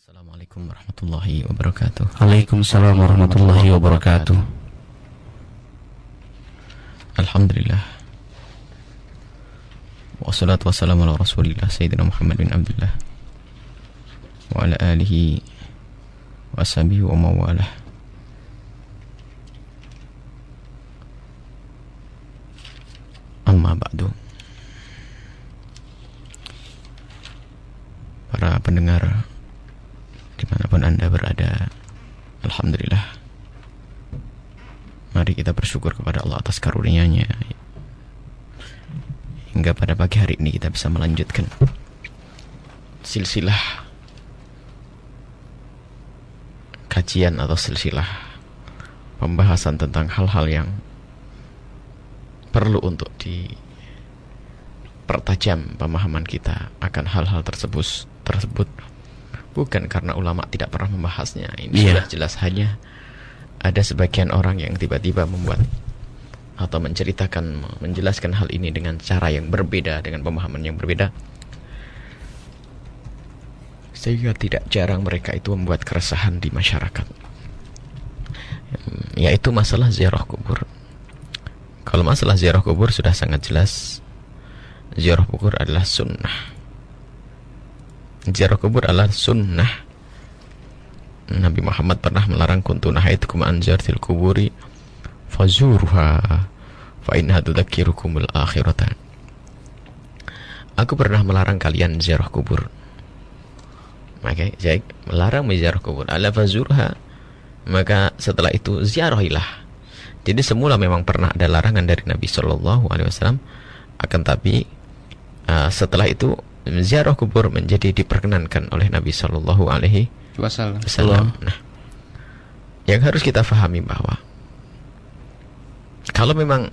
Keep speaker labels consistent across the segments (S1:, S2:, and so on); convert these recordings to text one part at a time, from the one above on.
S1: Assalamualaikum warahmatullahi wabarakatuh.
S2: Waalaikumsalam warahmatullahi wabarakatuh.
S1: Alhamdulillah. Wassalatu wassalamu ala rasulillah Sayyidina Muhammad bin Abdullah wa ala alihi wa sahbihi wa mawalah. Amma ba'du. Para pendengar dimanapun Anda berada, alhamdulillah, mari kita bersyukur kepada Allah atas karunia-Nya hingga pada pagi hari ini kita bisa melanjutkan silsilah kajian atau silsilah pembahasan tentang hal-hal yang perlu untuk dipertajam pemahaman kita akan hal-hal tersebut bukan karena ulama tidak pernah membahasnya. Ini sudah jelas, hanya ada sebagian orang yang tiba-tiba membuat atau menjelaskan hal ini dengan cara yang berbeda, dengan pemahaman yang berbeda, sehingga tidak jarang mereka itu membuat keresahan di masyarakat, yaitu masalah ziarah kubur. Kalau masalah ziarah kubur sudah sangat jelas, ziarah kubur adalah sunnah. Ziarah kubur adalah sunnah. Nabi Muhammad pernah melarang, kuntu nahaitukum an ziyaratil kuburi fazurha fa innaha tudzakirukumul akhirata. Aku pernah melarang kalian ziarah kubur. Maka saya melarang ziarah kubur. Ala fazurha, maka setelah itu ziarahilah. Jadi semula memang pernah ada larangan dari Nabi sallallahu alaihi wasallam, akan tapi setelah itu ziarah kubur menjadi diperkenankan oleh Nabi sallallahu alaihi wasallam. Nah, yang harus kita fahami bahwa kalau memang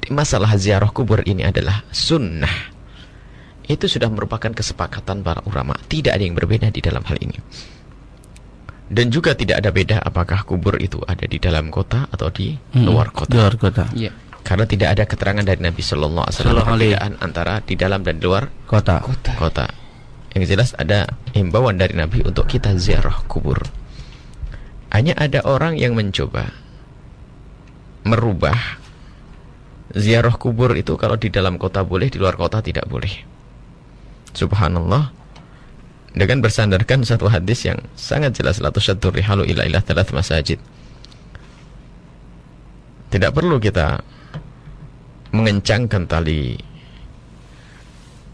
S1: masalah ziarah kubur ini adalah sunnah, itu sudah merupakan kesepakatan para ulama. Tidak ada yang berbeda di dalam hal ini. Dan juga tidak ada beda apakah kubur itu ada di dalam kota atau di luar kota.
S2: Luar kota.
S1: Iya. Karena tidak ada keterangan dari Nabi sallallahu alaihi wasallam perbedaan antara di dalam dan di luar kota. Yang jelas ada himbauan dari Nabi untuk kita ziarah kubur. Hanya ada orang yang mencoba merubah ziarah kubur itu, kalau di dalam kota boleh, di luar kota tidak boleh. Subhanallah. Dengan bersandarkan satu hadis yang sangat jelas, la tushaddur rihalu ila thalath masajid. Tidak perlu kita mengencangkan tali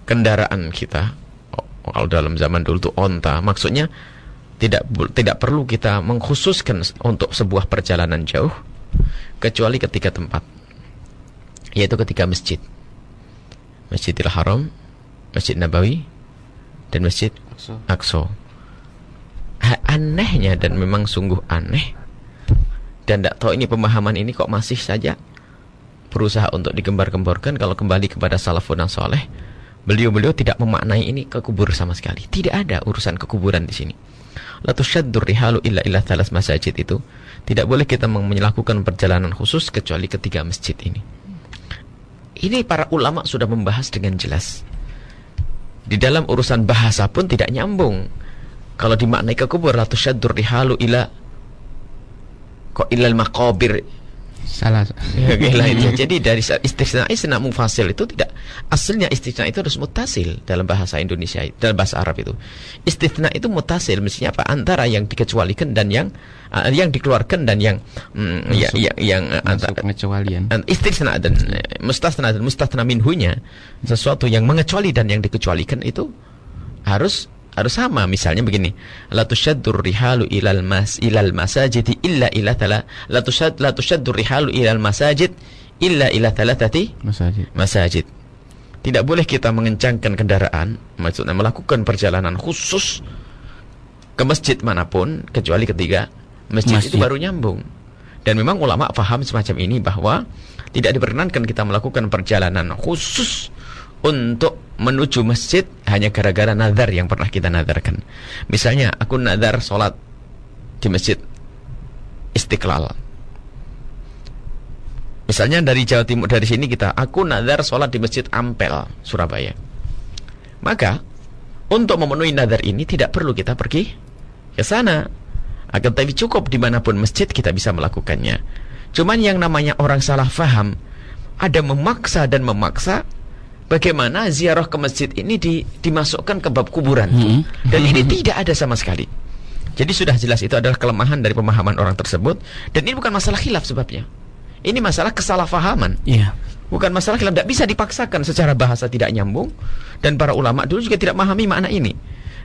S1: kendaraan kita. Kalau dalam zaman dulu itu onta, maksudnya tidak perlu kita mengkhususkan untuk sebuah perjalanan jauh, kecuali ketika tempat, yaitu ketika Masjidil Haram, Masjid Nabawi, dan Masjid Aqsa. Anehnya, dan memang sungguh aneh, dan tidak tahu ini pemahaman ini kok masih saja berusaha untuk digembar-gemborkan. Kalau kembali kepada salafun saleh, beliau tidak memaknai ini ke kubur sama sekali. Tidak ada urusan kekuburan di sini. La tushaddur rihalu illa thalath masajid, itu tidak boleh kita melakukan perjalanan khusus kecuali ketiga masjid ini. Ini para ulama sudah membahas dengan jelas. Di dalam urusan bahasa pun tidak nyambung. Kalau dimaknai ke kubur, la tushaddur rihalu illa al-maqabir.
S2: Salah.
S1: Jadi dari istisna mufasil itu tidak, aslinya istisna itu harus mutasil dalam bahasa Indonesia, dalam bahasa Arab itu. Istisna itu mutasil, mestinya apa? Antara yang dikecualikan dan yang dikeluarkan, dan yang antara
S2: pengecualian.
S1: Istisna dan mustatsna minhunya, sesuatu yang mengecuali dan yang dikecualikan itu harus sama. Misalnya begini, la tushaddur rihalu ilal masajid illa ila la tushaddur rihalu ilal masajid illa ila thalathati masajid. Tidak boleh kita mengencangkan kendaraan, maksudnya melakukan perjalanan khusus ke masjid manapun kecuali ketiga masjid. Itu baru nyambung. Dan memang ulama paham semacam ini, bahwa tidak diperkenankan kita melakukan perjalanan khusus untuk menuju masjid hanya gara-gara nazar yang pernah kita nazarkan. Misalnya, aku nazar sholat di masjid Istiqlal. Misalnya dari Jawa Timur, dari sini aku nazar sholat di masjid Ampel, Surabaya. Maka untuk memenuhi nadar ini tidak perlu kita pergi ke sana. Akan tapi cukup dimanapun masjid kita bisa melakukannya. Cuman yang namanya orang salah faham, ada memaksa dan memaksa. Bagaimana ziarah ke masjid ini dimasukkan ke bab kuburan. Dan ini tidak ada sama sekali. Jadi sudah jelas itu adalah kelemahan dari pemahaman orang tersebut. Dan ini bukan masalah khilaf sebabnya. Ini masalah kesalahpahaman. Bukan masalah khilaf, tidak bisa dipaksakan, secara bahasa tidak nyambung. Dan para ulama dulu juga tidak memahami makna ini.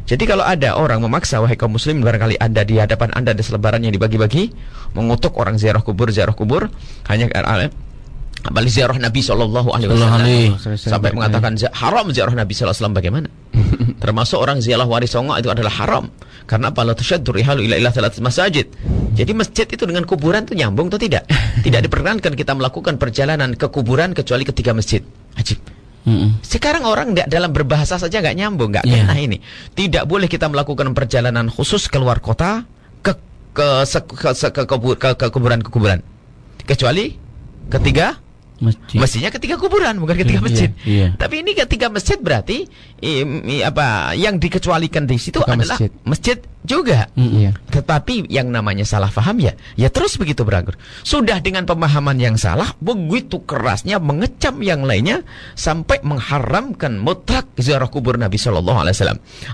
S1: Jadi kalau ada orang memaksa, wahai kaum muslim, barangkali Anda di hadapan Anda ada selebaran yang dibagi-bagi, mengutuk orang ziarah kubur, hanya apalagi ziarah Nabi SAW sampai mengatakan haram ziarah Nabi SAW, bagaimana? Termasuk orang ziarah waris songo itu adalah haram. Karena apa? La tusyaddu rihalu ila thalath masajid. Jadi masjid itu dengan kuburan itu nyambung atau tidak? Tidak diperkenankan kita melakukan perjalanan ke kuburan kecuali ke 3 masjid. Ajib. Sekarang orang dalam berbahasa saja nggak nyambung, nggak kena ini. Tidak boleh kita melakukan perjalanan khusus keluar kota ke kuburan kecuali ketiga masjid. Mestinya ketiga kuburan, bukan ketiga masjid. Tapi ini ketiga masjid berarti yang dikecualikan di situ adalah masjid juga. Tetapi yang namanya salah paham ya terus begitu beranggur. Sudah dengan pemahaman yang salah, begitu kerasnya mengecam yang lainnya sampai mengharamkan mutlak ziarah kubur Nabi SAW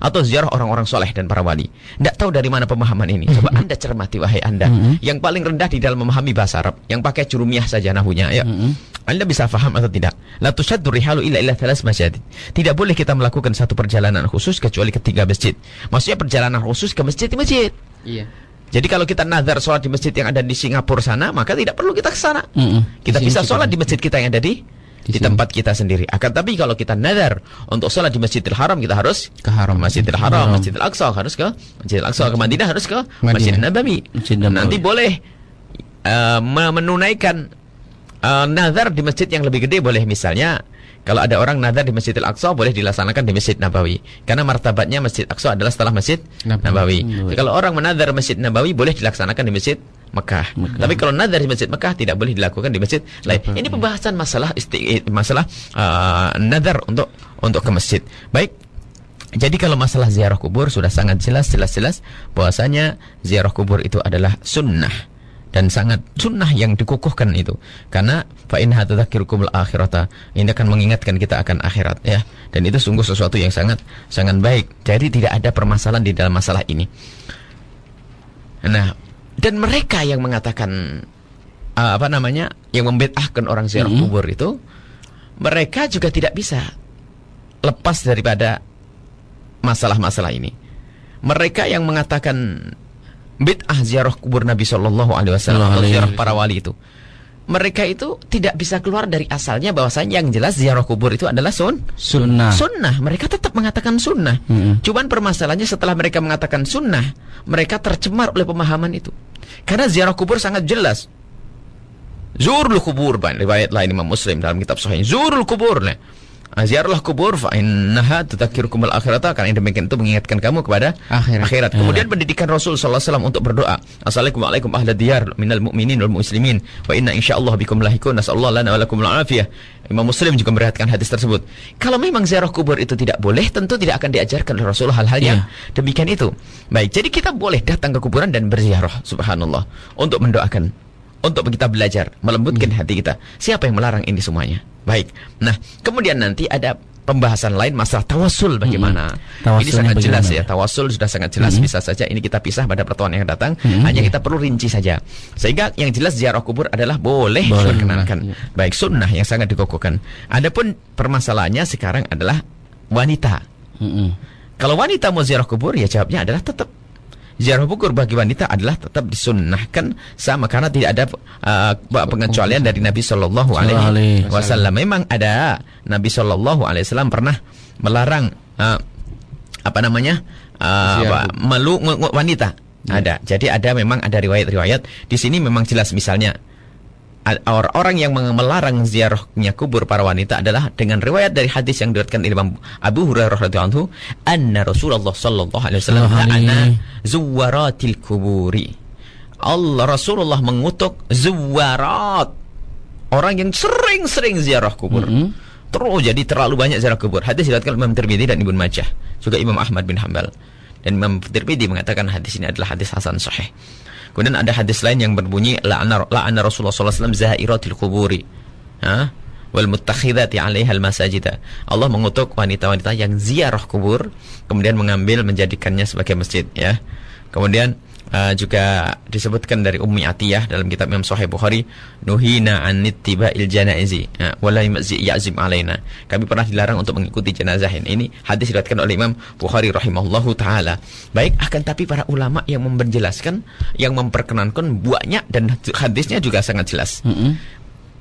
S1: atau ziarah orang-orang soleh dan para wali. Tidak tahu dari mana pemahaman ini. Coba Anda cermati, wahai Anda yang paling rendah di dalam memahami bahasa Arab, yang pakai jurumiyah saja nahunya, ya. Anda bisa faham atau tidak? La tusyaddu rihalu illa thalath masjid. Tidak boleh kita melakukan satu perjalanan khusus kecuali ke 3 masjid. Maksudnya perjalanan khusus ke masjid. Jadi kalau kita nazar sholat di masjid yang ada di Singapura sana, maka tidak perlu kita ke sana. Kita bisa sholat di masjid kita yang ada di tempat kita sendiri. Akan tapi kalau kita nazar untuk sholat di Masjidil Haram, kita harus ke Masjidil Haram, Masjidil Aqsa harus ke Masjidil Aqsa, ke Madinah harus ke Masjid Nabawi. Nanti boleh menunaikan nazar di masjid yang lebih gede, boleh. Misalnya kalau ada orang nazar di Masjidil Aqsa, boleh dilaksanakan di Masjid Nabawi, karena martabatnya Masjid Aqsa adalah setelah Masjid Nabawi. Jadi kalau orang menazar Masjid Nabawi, boleh dilaksanakan di Masjid Mekah. Tapi kalau nazar di Masjid Mekah, tidak boleh dilakukan di masjid lain. Ini pembahasan masalah nazar untuk ke masjid. Baik. Jadi kalau masalah ziarah kubur sudah sangat jelas bahwasanya ziarah kubur itu adalah sunnah. Dan sangat sunnah yang dikukuhkan itu. Karena fa inna tadzakirukumul akhirata, ini akan mengingatkan kita akan akhirat, ya. Dan itu sungguh sesuatu yang sangat baik. Jadi tidak ada permasalahan di dalam masalah ini. Nah, dan mereka yang mengatakan yang membid'ahkan orang ziarah kubur itu, mereka juga tidak bisa lepas daripada masalah-masalah ini. Mereka yang mengatakan bid'ah ziarah kubur Nabi SAW atau ziarah para wali itu, mereka itu tidak bisa keluar dari asalnya bahwasanya yang jelas ziarah kubur itu adalah sunnah. Mereka tetap mengatakan sunnah. Cuman permasalahannya setelah mereka mengatakan sunnah, mereka tercemar oleh pemahaman itu. Karena ziarah kubur sangat jelas. Zurul kubur, riwayat lain Imam Muslim dalam kitab Sahih. Zurul kubur, ziarahlah kubur, fa innaha tudzakirukumul akhirata, karena yang demikian itu mengingatkan kamu kepada akhirat. Kemudian pendidikan Rasul sallallahu alaihi wasallam untuk berdoa, assalamualaikum ahlad diyar minal mu'minin wal muslimin wa inna insyaallah bikum lahikun, nasallallahu lana wa lakumul afiyah. Imam Muslim juga meriwayatkan hadis tersebut. Kalau memang ziarah kubur itu tidak boleh, tentu tidak akan diajarkan oleh Rasulullah hal-hal yang demikian itu. Baik, jadi kita boleh datang ke kuburan dan berziarah, subhanallah, untuk mendoakan, untuk kita belajar, melembutkan hati kita. Siapa yang melarang ini semuanya? Baik. Nah, kemudian nanti ada pembahasan lain masalah tawasul bagaimana. Ini sangat jelas ya. Tawasul sudah sangat jelas. Bisa saja ini kita pisah pada pertemuan yang datang. Hanya kita perlu rinci saja. Sehingga yang jelas ziarah kubur adalah boleh diperkenankan. Baik, sunnah yang sangat dikukuhkan. Adapun permasalahannya sekarang adalah wanita. Kalau wanita mau ziarah kubur, ya jawabnya adalah tetap ziarah kubur bagi wanita adalah tetap disunnahkan sama, karena tidak ada pengecualian dari Nabi Shallallahu Alaihi Wasallam. Memang ada Nabi Shallallahu Alaihi Wasallam pernah melarang meluk wanita. Ada. Jadi memang ada riwayat-riwayat di sini memang jelas. Misalnya orang yang melarang ziarahnya kubur para wanita adalah dengan riwayat dari hadis yang diriwayatkan Imam Abu Hurairah radhiyallahu anhu, anna Rasulullah sallallahu alaihi wasallam la'ana zuwaratil kuburi. Rasulullah mengutuk zuwarat, orang yang sering-sering ziarah kubur. Terus jadi terlalu banyak ziarah kubur. Hadis diriwayatkan Imam Tirmidzi dan Ibnu Majah, juga Imam Ahmad bin Hanbal. Dan Imam Tirmidzi mengatakan hadis ini adalah hadis hasan sahih. Kemudian ada hadis lain yang berbunyi la'ana Rasulullah sallallahu alaihi wasallam zairatil quburi. Wal muttakhidati 'alaiha al-masajida. Allah mengutuk wanita-wanita yang ziarah kubur kemudian mengambil menjadikannya sebagai masjid, ya. Kemudian juga disebutkan dari Ummi Atiyah dalam kitab Imam Sahih Bukhari, nuhina an ittiba'il janaizi wala ya'zim alaina. Kami pernah dilarang untuk mengikuti jenazah. Ini hadis diriwayatkan oleh Imam Bukhari rahimahullahu taala. Baik, akan tapi para ulama yang menjelaskan, yang memperkenankan banyak dan hadisnya juga sangat jelas.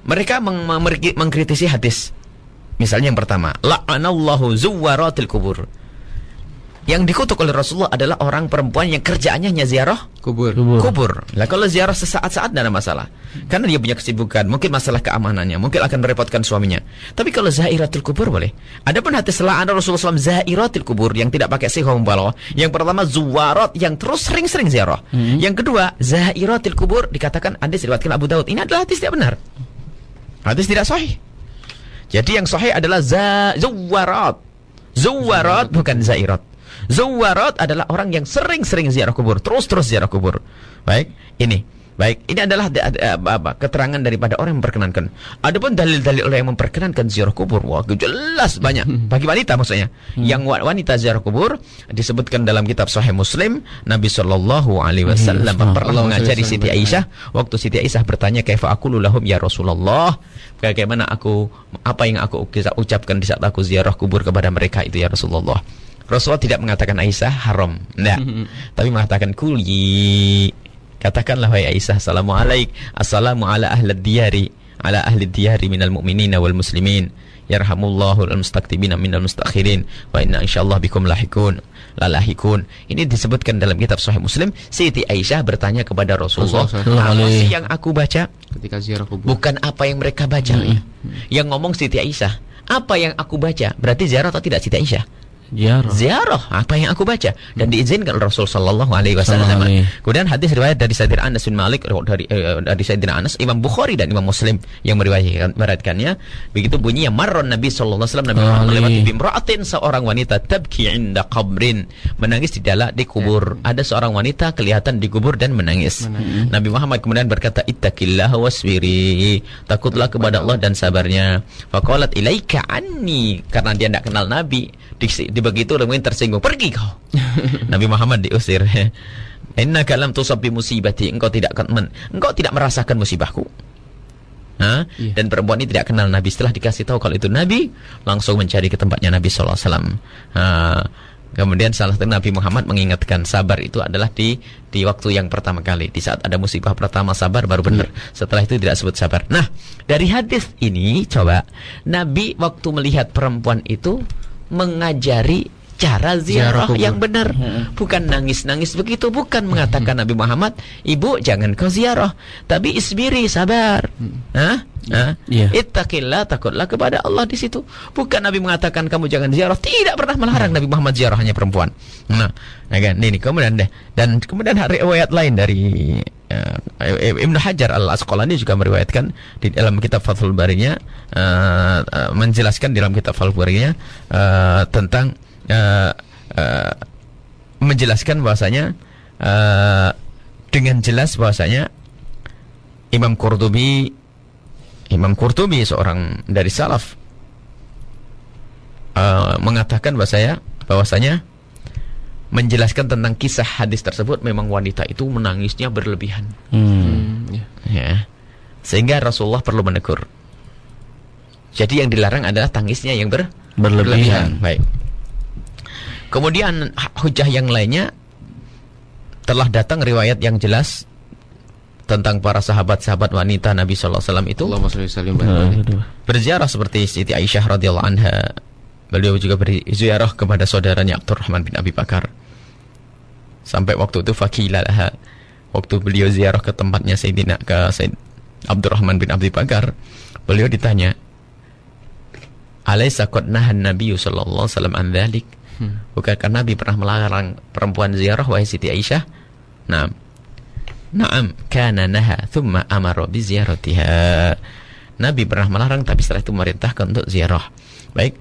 S1: Mereka mengkritisi hadis. Misalnya yang pertama, la'anallahu zuwaratil kubur. Yang dikutuk oleh Rasulullah adalah orang perempuan yang kerjaannya hanya ziarah kubur. Lah kalau ziarah sesaat-saat tidak ada masalah. Karena dia punya kesibukan, mungkin masalah keamanannya, mungkin akan merepotkan suaminya. Tapi kalau zairatul kubur boleh. Adapun hadis la'ana Rasulullah SAW zairatil kubur yang tidak pakai sihah mubalawah. Yang pertama zuwarat yang terus sering-sering ziarah. Yang kedua zairatil kubur dikatakan hadis diriwayatkan Abu Daud. Ini adalah hadis tidak benar. Hadis tidak sahih. Jadi yang sahih adalah zuwarat. Zuwarat bukan zairat. Zuwarat adalah orang yang sering-sering ziarah kubur, terus-terus ziarah kubur. Baik, ini adalah keterangan daripada orang yang memperkenankan. Adapun dalil-dalil orang yang memperkenankan ziarah kubur, wah jelas banyak. Bagi wanita maksudnya, yang wanita ziarah kubur disebutkan dalam kitab Sahih Muslim, Nabi Shallallahu Alaihi Wasallam pernah mengajari Siti Aisyah. Waktu Siti Aisyah bertanya, kaifa aqulu lahum ya Rasulullah, bagaimana apa yang aku ucapkan di saat aku ziarah kubur kepada mereka itu ya Rasulullah. Rasulullah tidak mengatakan Aisyah haram, enggak. Tapi mengatakan kuli. Katakanlah wahai Aisyah, assalamu ala ahli diyari minal mu'minina wal muslimin, yarhamullahu al-mustaqtibina minal mustakhirin, wa inna insyaallah bikum lahikun. Ini disebutkan dalam kitab Sahih Muslim. Siti Aisyah bertanya kepada Rasulullah, apa sih yang aku baca
S2: ketika ziarah kubur?
S1: Bukan apa yang mereka baca. Yang ngomong Siti Aisyah, apa yang aku baca? Berarti ziarah atau tidak Siti Aisyah? Ziarah apa yang aku baca, dan diizinkan oleh Rasul sallallahu alaihi wasallam. Kemudian hadis riwayat dari Sayyidina Anas bin Malik, dari Sayyidina Anas, Imam Bukhari dan Imam Muslim yang meriwayatkannya. Begitu bunyinya, marron Nabi sallallahu alaihi wasallam, Nabi Muhammad melewati bimra'atin, seorang wanita, tabki inda qabrin, menangis di kubur. Ada seorang wanita kelihatan di kubur dan menangis. Nabi Muhammad kemudian berkata, ittaqillaha wasbiri, takutlah kepada Allah dan sabarnya. Faqalat ilaika anni, karena dia tidak kenal Nabi. Begitu mungkin tersinggung, pergi kau. Nabi Muhammad diusir. Innaka lam tusab bi musibati, engkau tidak merasakan musibahku. Dan perempuan ini tidak kenal Nabi. Setelah dikasih tahu kalau itu Nabi, langsung mencari ke tempatnya Nabi sallallahu alaihi wasallam. Kemudian salah satu Nabi Muhammad mengingatkan, sabar itu adalah di waktu yang pertama kali. Di saat ada musibah pertama sabar baru benar. Setelah itu tidak sebut sabar. Nah, dari hadis ini coba Nabi waktu melihat perempuan itu mengajari cara ziarah yang benar, bukan nangis-nangis begitu, bukan mengatakan Nabi Muhammad, ibu jangan kau ziarah, tapi isbiri, sabar. Ittaqillah, takutlah kepada Allah di situ. Bukan Nabi mengatakan kamu jangan ziarah, tidak pernah melarang Nabi Muhammad ziarah hanya perempuan. Ini kemudian dan kemudian riwayat lain dari Ibnu Hajar Al-Asqalani juga meriwayatkan di dalam kitab Fathul Barinya, menjelaskan di dalam kitab Fathul Barinya tentang menjelaskan bahwasanya dengan jelas bahwasanya Imam Qurtubi seorang dari salaf mengatakan bahwasanya menjelaskan tentang kisah hadis tersebut, memang wanita itu menangisnya berlebihan. Sehingga Rasulullah perlu menegur. Jadi yang dilarang adalah tangisnya yang berlebihan. Baik. Kemudian hujah yang lainnya, telah datang riwayat yang jelas tentang para sahabat-sahabat wanita Nabi sallallahu alaihi wasallam itu berziarah seperti Siti Aisyah radhiyallahu anha. Beliau juga berziarah kepada saudaranya Abdurrahman bin Abi Bakar. Sampai waktu itu fakilalah, waktu beliau ziarah ke tempatnya Sayyid Abdurrahman bin Abi Bakar, beliau ditanya, "Alaisa qad nahan Nabi sallallahu alaihi wasallam an dzalik?" Bukankah Nabi pernah melarang perempuan ziarah wahai Siti Aisyah? Na'am, kana naha thumma amara bi ziyaratiha. Nabi pernah melarang, tapi setelah itu memerintahkan untuk ziarah. Baik.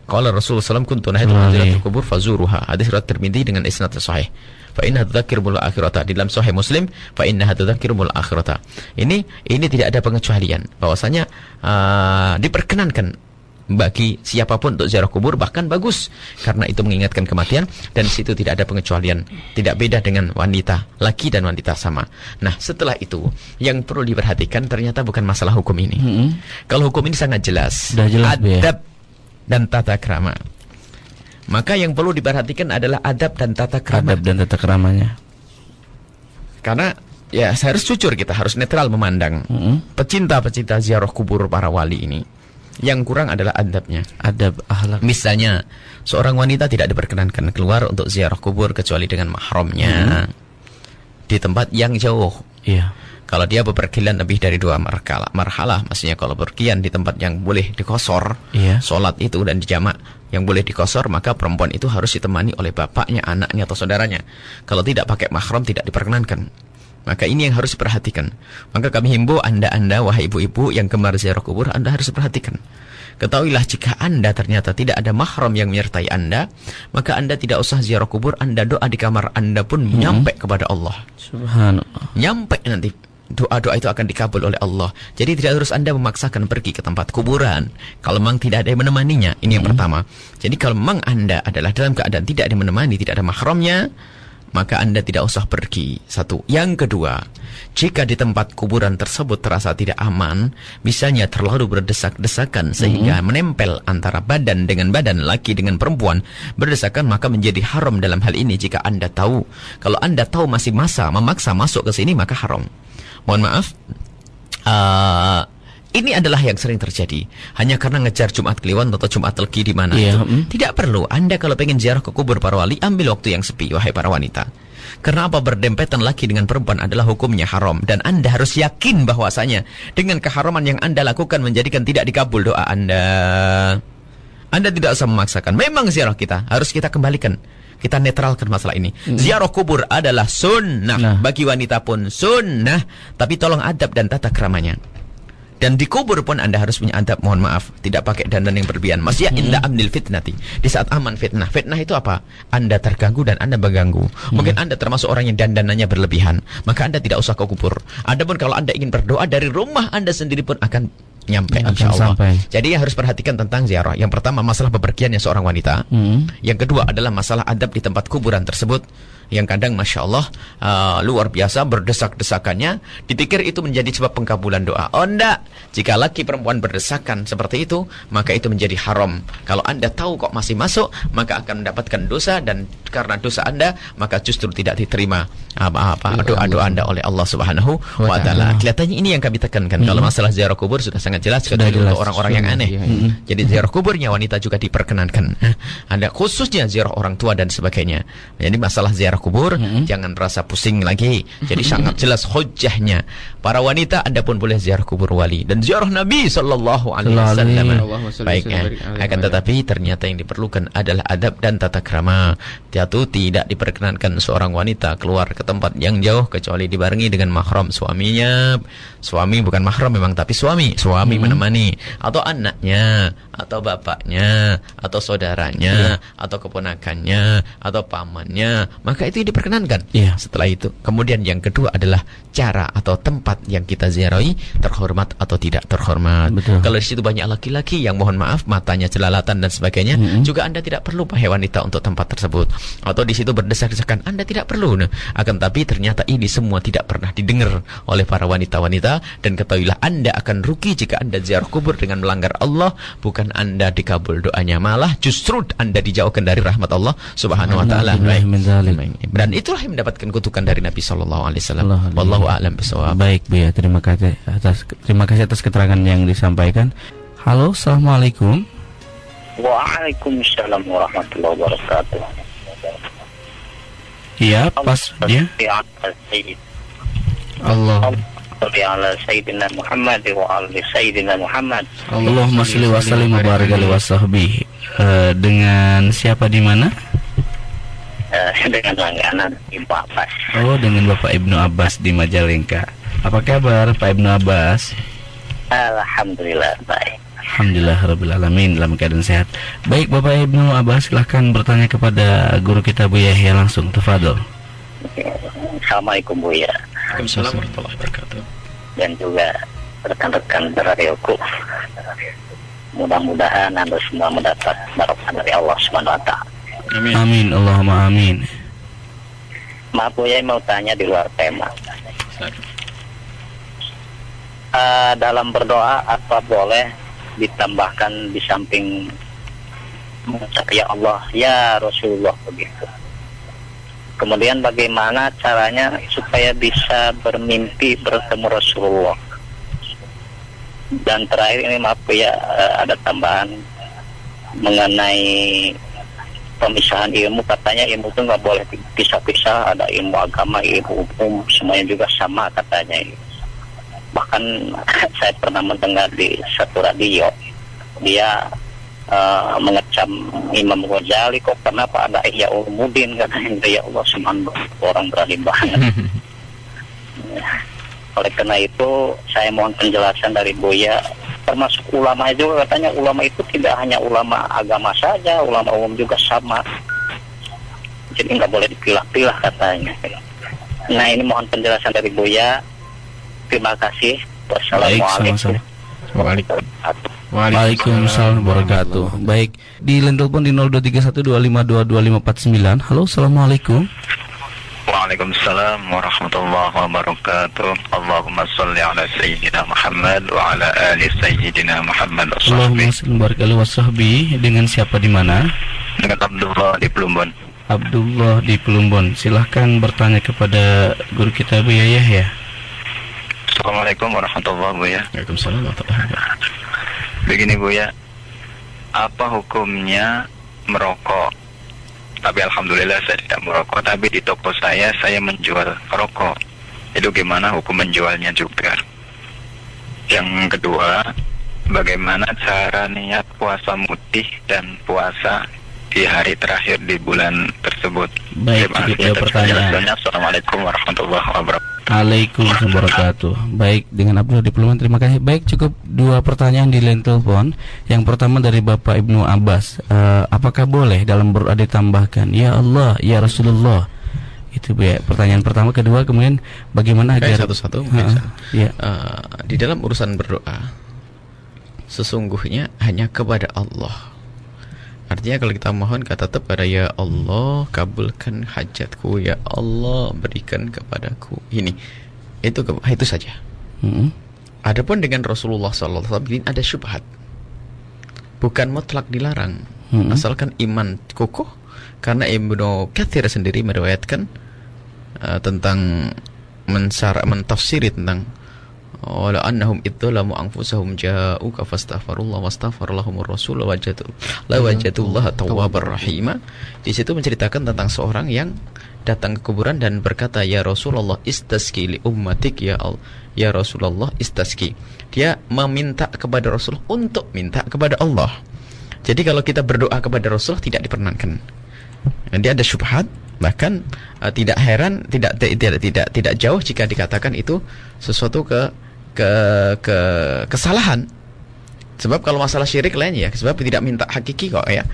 S1: Qala Rasulullah SAW, kuntu nahaitu an ziyaratil kubur fazuruha. Hadis riwayat Tirmidzi dengan isnad sahih. Fa innaha tudzakkirul akhirata. Di dalam Sahih Muslim, fa innaha tudzakkirul akhirata. Ini tidak ada pengecualian bahwasanya diperkenankan bagi siapapun untuk ziarah kubur, bahkan bagus karena itu mengingatkan kematian, dan situ tidak ada pengecualian, tidak beda dengan wanita, laki dan wanita sama. Nah, setelah itu yang perlu diperhatikan ternyata bukan masalah hukum ini. Kalau hukum ini sangat jelas, adab dan tata krama. Maka yang perlu diperhatikan adalah adab dan tata krama.
S2: Adab dan tata kramanya.
S1: Karena ya saya harus jujur, kita harus netral memandang pecinta-pecinta ziarah kubur para wali ini. Yang kurang adalah adabnya. Adab, akhlak. Misalnya seorang wanita tidak diperkenankan keluar untuk ziarah kubur kecuali dengan mahramnya di tempat yang jauh. Iya. Kalau dia bepergian lebih dari 2 marhalah, maksudnya kalau bepergian di tempat yang boleh dikosor, sholat itu dan dijamak yang boleh dikosor, maka perempuan itu harus ditemani oleh bapaknya, anaknya atau saudaranya. Kalau tidak pakai mahram tidak diperkenankan. Maka ini yang harus diperhatikan. Maka kami himbau anda wahai ibu-ibu yang gemar ziarah kubur, anda harus perhatikan. Ketahuilah jika anda ternyata tidak ada mahram yang menyertai anda, maka anda tidak usah ziarah kubur, anda doa di kamar anda pun nyampe kepada Allah. Subhanallah. Nyampe nanti. Doa-doa itu akan dikabul oleh Allah. Jadi tidak harus anda memaksakan pergi ke tempat kuburan kalau memang tidak ada yang menemaninya. Ini yang pertama. Jadi kalau memang anda adalah dalam keadaan tidak ada yang menemani, tidak ada mahramnya, maka anda tidak usah pergi. Satu. Yang kedua, jika di tempat kuburan tersebut terasa tidak aman, misalnya terlalu berdesak-desakan sehingga menempel antara badan dengan badan, laki dengan perempuan berdesakan, maka menjadi haram dalam hal ini jika anda tahu. Kalau anda tahu masih memaksa masuk ke sini, maka haram. Mohon maaf, ini adalah yang sering terjadi. Hanya karena ngejar Jumat Kliwon atau Jumat Legi di mana itu. Tidak perlu. Anda kalau pengen ziarah ke kubur para wali, ambil waktu yang sepi, wahai para wanita. Karena apa? Berdempetan laki dengan perempuan adalah hukumnya haram. Dan Anda harus yakin bahwasanya dengan keharaman yang Anda lakukan menjadikan tidak dikabul doa Anda. Anda tidak usah memaksakan. Memang ziarah kita harus kita kembalikan. Kita netralkan masalah ini. Ziarah kubur adalah sunnah. Bagi wanita pun sunnah. Tapi tolong adab dan tata keramanya. Dan di kubur pun Anda harus punya adab. Mohon maaf, tidak pakai dandan yang berlebihan. Masya inda amnil fitnati. Di saat aman fitnah. Fitnah itu apa? Anda terganggu dan Anda mengganggu. Mungkin Anda termasuk orang yang dandanannya berlebihan. Maka Anda tidak usah ke kubur. Adapun kalau Anda ingin berdoa dari rumah Anda sendiri pun akan nyampe, insyaallah. Jadi yang harus perhatikan tentang ziarah. Yang pertama masalah bepergiannya seorang wanita. Yang kedua adalah masalah adab di tempat kuburan tersebut. Yang kadang Masya Allah luar biasa berdesak-desakannya, dipikir itu menjadi sebab pengkabulan doa. Oh enggak, jika laki perempuan berdesakan seperti itu, maka itu menjadi haram. Kalau Anda tahu kok masih masuk, maka akan mendapatkan dosa, dan karena dosa Anda, maka justru tidak diterima doa-doa Anda oleh Allah Subhanahu wa Ta'ala. Kelihatannya ini yang kami tekankan. Kalau masalah ziarah kubur sudah sangat jelas kecuali untuk orang-orang yang aneh. Jadi ziarah kuburnya wanita juga diperkenankan. Anda khususnya ziarah orang tua dan sebagainya. Jadi masalah ziarah kubur, jangan rasa pusing lagi. Jadi sangat jelas hujjahnya. Para wanita Anda pun boleh ziarah kubur wali dan ziarah Nabi sallallahu alaihi wasallam. Baiknya. Akan tetapi ternyata yang diperlukan adalah adab dan tata krama. Yaitu tidak diperkenankan seorang wanita keluar ke tempat yang jauh kecuali dibarengi dengan mahram suaminya. Suami bukan mahram memang, tapi suami menemani, atau anaknya, atau bapaknya, atau saudaranya, atau keponakannya, atau pamannya. Maka itu diperkenankan. Setelah itu, kemudian yang kedua adalah cara atau tempat yang kita ziarahi terhormat atau tidak terhormat. Kalau di situ banyak laki-laki yang mohon maaf matanya jelalatan dan sebagainya, juga Anda tidak perlu wahai wanita untuk tempat tersebut. Atau di situ berdesak-desakan, Anda tidak perlu. Akan tapi ternyata ini semua tidak pernah didengar oleh para wanita-wanita, dan ketahuilah Anda akan rugi jika Anda ziarah kubur dengan melanggar Allah. Bukan Anda dikabul doanya, malah justru Anda dijauhkan dari rahmat Allah Subhanahu wa Ta'ala. Dan itulah yang mendapatkan kutukan dari Nabi sallallahu alaihi wasallam. Wallahu a'lam bishawab.
S2: Baik Bu ya, terima kasih atas keterangan yang disampaikan. Halo, assalamualaikum.
S3: Waalaikumsalam warahmatullahi wabarakatuh.
S2: Iya, pas ya. Allah.
S3: Ala Sayyidina Muhammad wa ala Sayyidina Muhammad.
S2: Allahumma sholli wa sallim wa barik alaihi wasahbihi. Dengan siapa di mana?
S3: Dengan langganan Ibnu Abbas.
S2: Oh, dengan Bapak Ibnu Abbas di Majalengka. Apa kabar Pak Ibnu Abbas?
S3: Alhamdulillah baik.
S2: Alhamdulillah Rabbil Alamin, dalam keadaan sehat. Baik Bapak Ibnu Abbas, silahkan bertanya kepada guru kita Bu Yahya langsung. Tafadhol.
S3: Assalamualaikum Buya.
S1: Waalaikumsalam warahmatullahi wabarakatuh.
S3: Dan juga rekan-rekan radioku. Mudah-mudahan Anda semua mendapat barokah dari Allah Subhanahu wa taala.
S1: Amin.
S2: Amin, Allahumma amin.
S3: Maaf Buya, mau tanya di luar tema. Dalam berdoa apa boleh ditambahkan di samping mengucap ya Allah, ya Rasulullah begitu? Kemudian bagaimana caranya supaya bisa bermimpi bertemu Rasulullah? Dan terakhir ini maaf ya, ada tambahan mengenai pemisahan ilmu. Katanya ilmu itu nggak boleh pisah-pisah, ada ilmu agama, ilmu hukum, semuanya juga sama katanya. Bahkan saya pernah mendengar di satu radio, dia mengecam Imam Ghazali, kok kenapa ada Ihya Ulumuddin, katanya. Ya Allah, subhanallah, orang berani banget. Oleh karena itu saya mohon penjelasan dari Buya, termasuk ulama juga. Katanya ulama itu tidak hanya ulama agama saja, ulama umum juga sama, jadi nggak boleh dipilah-pilah katanya. Nah, ini mohon penjelasan dari Buya. Terima kasih. Wassalamualaikum.
S2: Waalaikumsalam wabarakatuh. Baik, di line telepon di 023125225549. Halo, assalamualaikum.
S3: Waalaikumsalam warahmatullahi wabarakatuh. Allahumma sholli ala sayyidina Muhammad wa ala ali sayyidina Muhammad.
S2: Allahumma sholli wa sahbihi. Dengan siapa di mana?
S3: Dengan Abdullah di Plumbon.
S2: Abdullah di Plumbon. Silahkan bertanya kepada guru kita Bu Yahya.
S3: Assalamualaikum warahmatullahi wabarakatuh.
S1: Waalaikumsalam warahmatullahi wabarakatuh.
S3: Begini Buya, apa hukumnya merokok? Tapi alhamdulillah saya tidak merokok, tapi di toko saya menjual rokok. Itu gimana hukum menjualnya juga? Yang kedua, bagaimana cara niat puasa mutih dan puasa di hari terakhir di bulan tersebut?
S2: Baik, cukup pertanyaan.
S3: Assalamualaikum warahmatullahi wabarakatuh.
S2: Waalaikumsalam wabarakatuh. Baik, dengan Abdullah di Plumbon, terima kasih. Baik, cukup dua pertanyaan di line telepon. Yang pertama dari Bapak Ibnu Abbas, apakah boleh dalam berdoa ditambahkan ya Allah, ya Rasulullah? Itu ya pertanyaan pertama. Kedua, kemudian bagaimana agar
S1: satu-satu mungkin.
S2: Ya.
S1: Di dalam urusan berdoa sesungguhnya hanya kepada Allah. Artinya kalau kita mohon, kata tetap pada ya Allah, kabulkan hajatku, ya Allah, berikan kepadaku ini. Itu saja. Adapun dengan Rasulullah sallallahu alaihi wasallam ini ada syubhat. Bukan mutlak dilarang. Asalkan iman kokoh. Karena Ibnu Katsir sendiri meriwayatkan tentang mentafsiri tentang wala annahum idzalamu anfusahum ja'uka fastaghfirullah wastaghfarallahumur rasul wajadullah tawwabar rahima. Di situ menceritakan tentang seorang yang datang ke kuburan dan berkata, ya Rasulullah istasqi li ummatik, ya Rasulullah istasqi. Dia meminta kepada Rasul untuk minta kepada Allah. Jadi kalau kita berdoa kepada Rasul tidak diperkenankan. Dia ada syubhat, bahkan tidak heran, tidak jauh jika dikatakan itu sesuatu kesalahan. Sebab kalau masalah syirik lain ya, sebab tidak minta hakiki kok ya.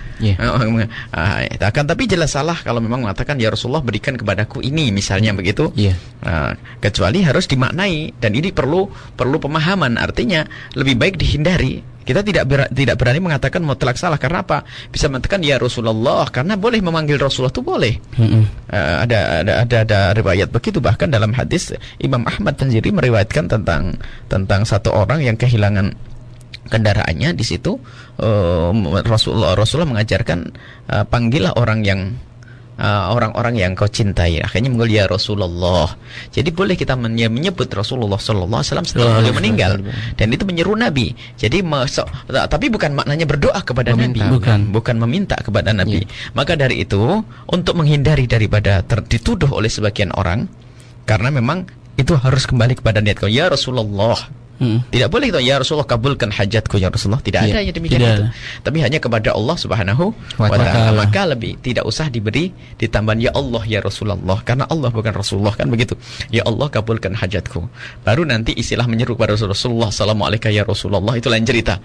S1: Akan tapi jelas salah kalau memang mengatakan ya Rasulullah berikan kepadaku ini misalnya begitu. Kecuali harus dimaknai, dan ini perlu pemahaman. Artinya lebih baik dihindari. Kita tidak berani mengatakan mutlak salah. Karena apa? Bisa mengatakan ya Rasulullah, karena boleh memanggil Rasulullah itu boleh. Ada riwayat begitu. Bahkan dalam hadis Imam Ahmad sendiri meriwayatkan tentang satu orang yang kehilangan kendaraannya. Di situ Rasulullah mengajarkan panggillah orang-orang yang kau cintai. Akhirnya menggol ya Rasulullah. Jadi boleh kita menyebut Rasulullah sallallahu alaihi wasallam setelah beliau meninggal, dan itu menyeru Nabi. Jadi tapi bukan maknanya berdoa kepada Nabi, bukan meminta kepada Nabi. Maka dari itu, untuk menghindari daripada dituduh oleh sebagian orang, karena memang itu harus kembali kepada niat kau ya Rasulullah. Tidak boleh itu, ya Rasulullah kabulkan hajatku ya Rasulullah. Tidak ada yang demikian
S2: tidak
S1: itu.
S2: ada.
S1: Tapi hanya kepada Allah Subhanahu wa ta'ala. Maka lebih tidak usah diberi ditambahan ya Allah ya Rasulullah, karena Allah bukan Rasulullah, kan begitu. Ya Allah kabulkan hajatku. Baru nanti istilah menyeru kepada Rasulullah, assalamualaikum ya Rasulullah, itu lain cerita.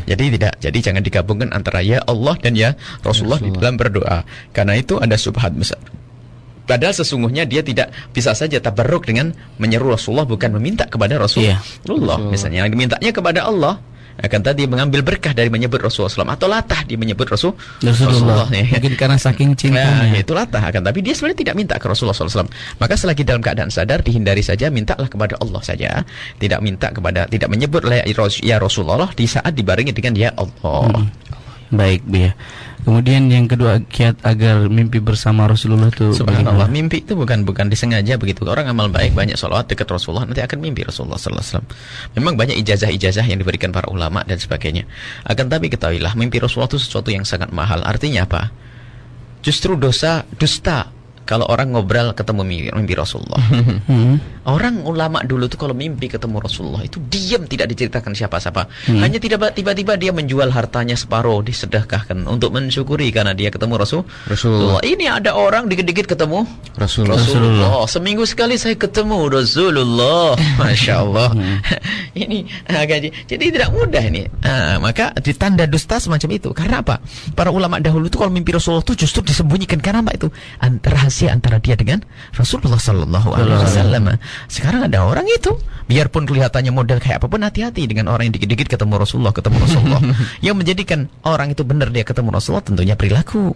S1: Jadi tidak, jadi jangan digabungkan antara ya Allah dan ya Rasulullah di dalam berdoa. Karena itu ada subhat besar. Padahal sesungguhnya dia tidak bisa saja tabarruk dengan menyeru Rasulullah, bukan meminta kepada Rasulullah. Misalnya yang dimintanya kepada Allah, akan tadi mengambil berkah dari menyebut Rasulullah SAW, atau latah di menyebut Rasulullah.
S2: Mungkin karena saking cintanya.
S1: Itu latah, akan tapi dia sebenarnya tidak minta ke Rasulullah SAW. Maka selagi dalam keadaan sadar, dihindari saja, mintalah kepada Allah saja. Tidak minta kepada, tidak menyebut ya Rasulullah di saat dibarengi dengan ya Allah.
S2: Baik, Bu ya. Kemudian yang kedua, kiat agar mimpi bersama Rasulullah itu
S1: Subhanallah, mimpi itu bukan disengaja begitu. Orang amal baik, banyak sholawat dekat Rasulullah, nanti akan mimpi Rasulullah sallallahu alaihi wasallam. Memang banyak ijazah-ijazah yang diberikan para ulama dan sebagainya. Akan tapi ketahuilah, mimpi Rasulullah itu sesuatu yang sangat mahal. Artinya apa? Justru dusta kalau orang ngobrol ketemu mimpi Rasulullah. Orang ulama dulu tuh kalau mimpi ketemu Rasulullah itu diam, tidak diceritakan siapa-siapa. Hanya tiba-tiba dia menjual hartanya separuh, disedekahkan untuk mensyukuri karena dia ketemu Rasulullah. Ini ada orang dikit-dikit ketemu Rasulullah. Seminggu sekali saya ketemu Rasulullah. Masya Allah. Ini jadi tidak mudah ini. Maka ditanda dusta semacam itu. Karena apa? Para ulama dahulu itu kalau mimpi Rasulullah itu justru disembunyikan. Karena apa itu? Rahasia antara dia dengan Rasulullah sallallahu alaihi wasallam. Sekarang ada orang itu, biarpun kelihatannya model kayak apapun, hati-hati dengan orang yang dikit-dikit ketemu Rasulullah. Yang menjadikan orang itu benar dia ketemu Rasulullah tentunya perilaku.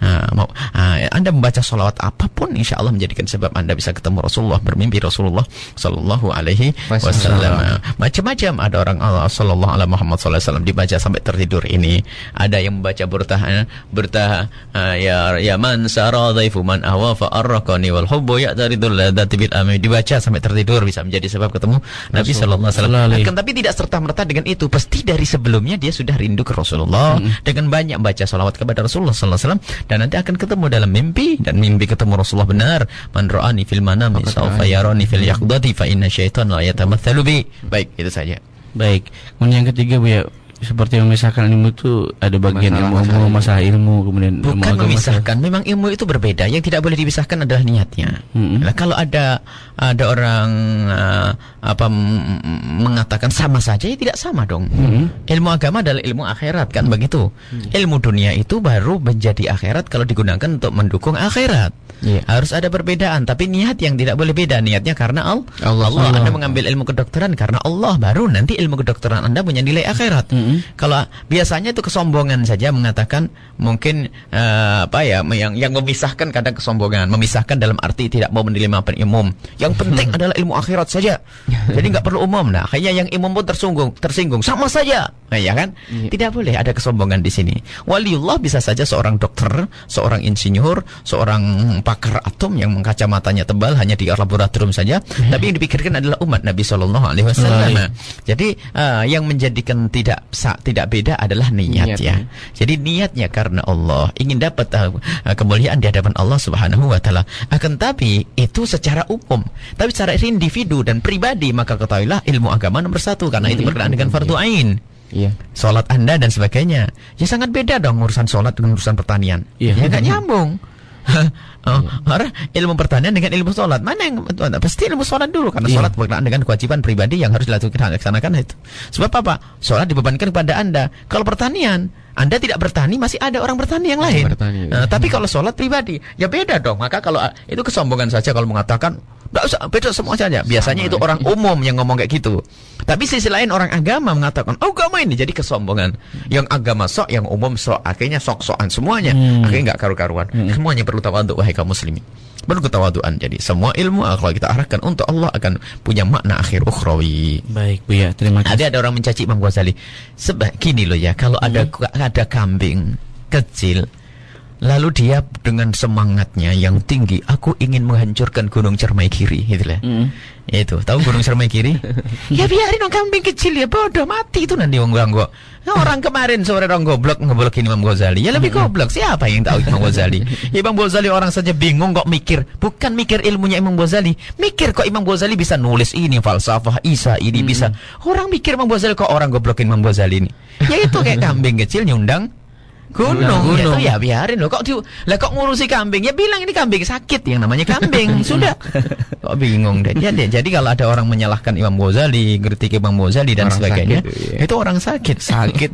S1: Anda membaca sholawat apapun, insya Allah menjadikan sebab Anda bisa ketemu Rasulullah, bermimpi Rasulullah sallallahu alaihi wasallam. Macam-macam, ada orang Allah sallallahu alaihi Muhammad sallallahu alaihi wasallam dibaca sampai tertidur. Ini ada yang membaca bertah ya man sara dhaifu man ahwa fa arraqani wal hubbu ya'taridul ladati bil ami, dibaca sampai tertidur, bisa menjadi sebab ketemu Nabi sallallahu alaihi wasallam. Akan tapi tidak serta-merta dengan itu, pasti dari sebelumnya dia sudah rindu ke Rasulullah dengan banyak baca sholawat kepada Rasulullah sallallahu alaihi wasallam. Dan nanti akan ketemu dalam mimpi, dan mimpi ketemu Rasulullah benar. Man ra'ani fil manami sawfa yarani fil yaqdati fa inna syaitana la yatamatsalu bi. Baik, itu saja.
S2: Baik. Kemudian yang ketiga, Bu ya, seperti memisahkan ilmu itu ada bagian masalah ilmu, kemudian
S1: bukan memisahkan, memang ilmu itu berbeda. Yang tidak boleh dipisahkan adalah niatnya. Nah, kalau ada orang mengatakan sama saja, ya tidak sama dong. Ilmu agama adalah ilmu akhirat, kan begitu. Ilmu dunia itu baru menjadi akhirat kalau digunakan untuk mendukung akhirat. Harus ada perbedaan, tapi niat yang tidak boleh beda. Niatnya karena Allah. Anda mengambil ilmu kedokteran karena Allah, baru nanti ilmu kedokteran Anda punya nilai akhirat. Kalau biasanya itu kesombongan saja mengatakan, mungkin yang memisahkan kadang kesombongan, memisahkan dalam arti tidak mau menilai umum. Yang penting adalah ilmu akhirat saja. Jadi nggak perlu umum. Nah, kayaknya yang umum pun tersinggung, sama saja. Nah, ya kan? Tidak boleh ada kesombongan di sini. Waliullah bisa saja seorang dokter, seorang insinyur, seorang pakar atom yang kacamatanya tebal hanya di laboratorium saja, tapi yang dipikirkan adalah umat Nabi sallallahu alaihi wasallam. Jadi yang menjadikan tidak beda adalah niat ya. Jadi niatnya karena Allah, ingin dapat kemuliaan di hadapan Allah Subhanahu wa taala. Akan tapi itu secara umum. Tapi secara individu dan pribadi, maka ketahuilah ilmu agama nomor satu, karena itu berkenaan dengan fardu ain. Salat Anda dan sebagainya. Ya sangat beda dong urusan salat dengan urusan pertanian. Ya enggak nyambung. Ilmu pertanian dengan ilmu sholat, mana yang pasti ilmu sholat dulu, karena sholat berkenaan dengan kewajiban pribadi yang harus dilaksanakan itu. Sebab apa? Sholat dibebankan kepada Anda. Kalau pertanian, Anda tidak bertani, masih ada orang bertani yang lain. Tapi kalau sholat pribadi, ya beda dong. Maka kalau itu kesombongan saja kalau mengatakan nggak usah, beda semua saja. Biasanya itu orang umum yang ngomong kayak gitu. Tapi sisi lain orang agama mengatakan, agama ini jadi kesombongan. Yang agama sok, yang umum sok, akhirnya sok-sokan semuanya. Akhirnya nggak karu-karuan. Semuanya perlu tawadhu, wahai kaum muslimin. Perlu ketawaduan. Jadi semua ilmu kalau kita arahkan untuk Allah akan punya makna akhir ukhrawi.
S2: Baik, Bu ya, terima kasih.
S1: Ada orang mencaci Imam Ghazali. Gini loh ya, kalau ada kambing kecil, Lalu dia dengan semangatnya yang tinggi, aku ingin menghancurkan Gunung Cermai Kiri, gitulah. Itu, tahu Gunung Cermai Kiri? Ya biarin dong kambing kecil ya, bodoh mati itu nanti orang ganggu. Nah, orang kemarin sore orang goblok ngeblokin Imam Ghazali, ya lebih goblok. Siapa yang tahu Imam Ghazali? Imam Ghazali orang saja bingung kok mikir, bukan mikir ilmunya Imam Ghazali, mikir kok Imam Ghazali bisa nulis ini falsafah Isa ini bisa. Orang mikir Imam Ghazali kok orang goblokin Imam Ghazali ini. Ya itu kayak kambing kecil nyundang gunung. Itu ya biarin loh. Kok kok ngurusi kambing? Ya bilang ini kambing sakit, yang namanya kambing. Sudah. Kok bingung deh. Jadi kalau ada orang menyalahkan Imam Ghazali, kritik Imam Ghazali dan orang sebagainya, sakit, itu orang sakit.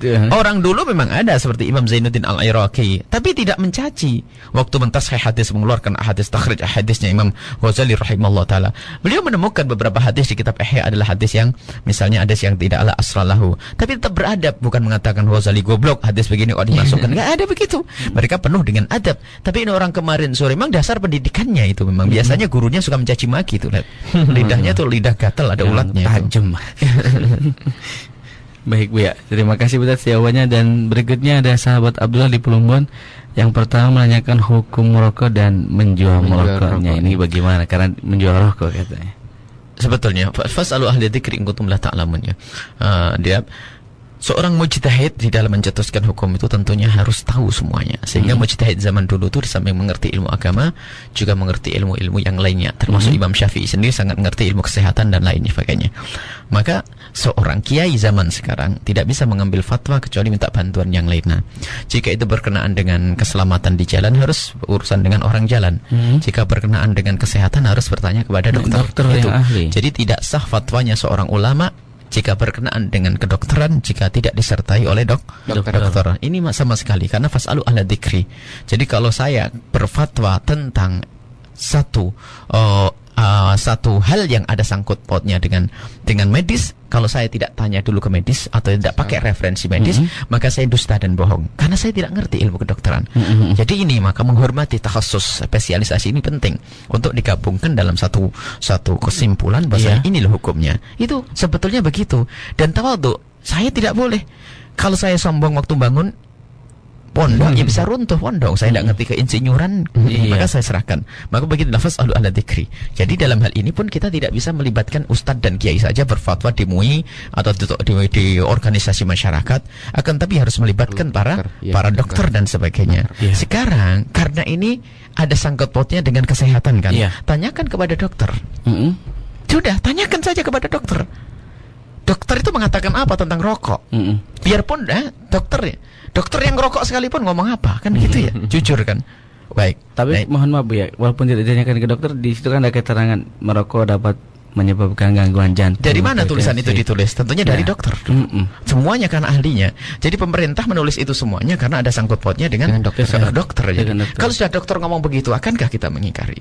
S1: Ya. Orang dulu memang ada seperti Imam Zainuddin Al-Iraqi, tapi tidak mencaci. Waktu mentashih hadis, mengeluarkan hadis takhrij hadisnya Imam Ghazali rahimahullah taala. Beliau menemukan beberapa hadis di kitab Ihya adalah hadis yang misalnya hadis yang tidak ala asralahu, tapi tetap beradab, bukan mengatakan Ghazali goblok, hadis begini kok dimasukkan. Nggak ada begitu. Mereka penuh dengan adab. Tapi ini orang kemarin sore memang dasar pendidikannya itu memang biasanya gurunya suka mencaci maki tuh. Lidahnya tuh lidah gatal, ada ulatnya. Tajam.
S2: Baik Bu ya. Terima kasih Bu atas jawabannya, dan berikutnya ada sahabat Abdullah di Plumbon. Yang pertama menanyakan hukum merokok dan menjual merokoknya. Ini bagaimana? Karena menjual rokok katanya.
S1: Sebetulnya fasalu ahli dzikri in kuntum la ta'lamun ya. Dia seorang mujtahid di dalam mencetuskan hukum itu tentunya harus tahu semuanya. Sehingga mujtahid zaman dulu itu di samping mengerti ilmu agama, juga mengerti ilmu-ilmu yang lainnya. Termasuk Imam Syafi'i sendiri sangat mengerti ilmu kesehatan dan lainnya sebagainya. Maka seorang kiai zaman sekarang tidak bisa mengambil fatwa kecuali minta bantuan yang lainnya. Jika itu berkenaan dengan keselamatan di jalan, harus urusan dengan orang jalan. Jika berkenaan dengan kesehatan, harus bertanya kepada dokter
S2: yang ahli.
S1: Jadi tidak sah fatwanya seorang ulama jika berkenaan dengan kedokteran jika tidak disertai oleh dokter. Ini sama sekali, karena fasalu ahla dzikri. Jadi kalau saya berfatwa tentang satu hal yang ada sangkut pautnya dengan medis, kalau saya tidak tanya dulu ke medis atau tidak pakai referensi medis, maka saya dusta dan bohong, karena saya tidak ngerti ilmu kedokteran. Jadi ini maka menghormati takhasus, spesialisasi ini penting untuk digabungkan dalam satu kesimpulan bahwa ini loh hukumnya. Itu sebetulnya begitu. Dan tawadhu, saya tidak boleh kalau saya sombong waktu bangun pondok, ya bisa runtuh pondok. Saya tidak ngerti keinsinyuran, maka saya serahkan. Maka begitu lafaz ahlu ala dzikri. Jadi dalam hal ini pun kita tidak bisa melibatkan ustadz dan kiai saja berfatwa di MUI atau di organisasi masyarakat, akan tapi harus melibatkan para dokter dan sebagainya. Sekarang karena ini ada sangkut pautnya dengan kesehatan kan, tanyakan kepada dokter. Sudah, tanyakan saja kepada dokter. Dokter itu mengatakan apa tentang rokok? Biarpun dokter yang rokok sekalipun ngomong apa, kan gitu ya, jujur kan. Baik.
S2: Tapi mohon maaf Bu ya, walaupun tidak ditanyakan ke dokter, di situ kan ada keterangan merokok dapat menyebabkan gangguan jantung.
S1: Dari mana tulisan itu ditulis? Tentunya dari dokter. Semuanya karena ahlinya. Jadi pemerintah menulis itu semuanya karena ada sangkut pautnya dengan dokter. Kalau sudah dokter ngomong begitu, akankah kita mengingkari?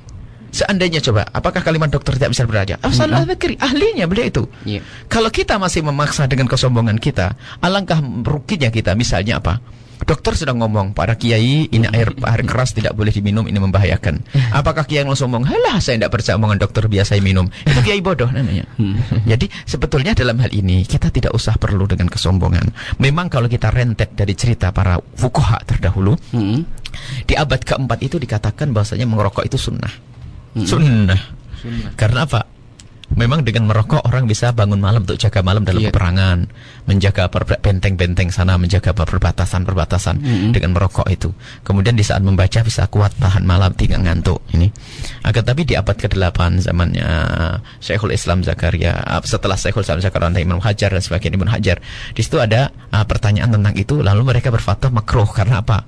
S1: Seandainya coba, apakah kalimat dokter tidak bisa beraja? Ahlinya beliau itu. Kalau kita masih memaksa dengan kesombongan kita, alangkah ruginya kita. Misalnya apa? Dokter sedang ngomong, para kiai ini air keras tidak boleh diminum, ini membahayakan. Apakah kiai langsung ngomong, halah saya tidak percaya omongan dokter, biasa minum? Itu kiai bodoh namanya. Jadi sebetulnya dalam hal ini kita tidak usah perlu dengan kesombongan. Memang kalau kita rentet dari cerita para fuqaha terdahulu, di abad keempat itu dikatakan bahwasanya merokok itu sunnah. Sunnah. Karena apa? Memang dengan merokok orang bisa bangun malam untuk jaga malam dalam peperangan, menjaga benteng-benteng sana, menjaga perbatasan-perbatasan dengan merokok itu. Kemudian di saat membaca bisa kuat tahan malam, tidak ngantuk. Ini. Akan tapi di abad ke-8 zamannya Syekhul Islam Zakaria, setelah Syekhul Islam Zakaria, Imam Hajar dan sebagainya, Ibnu Hajar, di situ ada pertanyaan tentang itu, lalu mereka berfatwa makruh. Karena apa?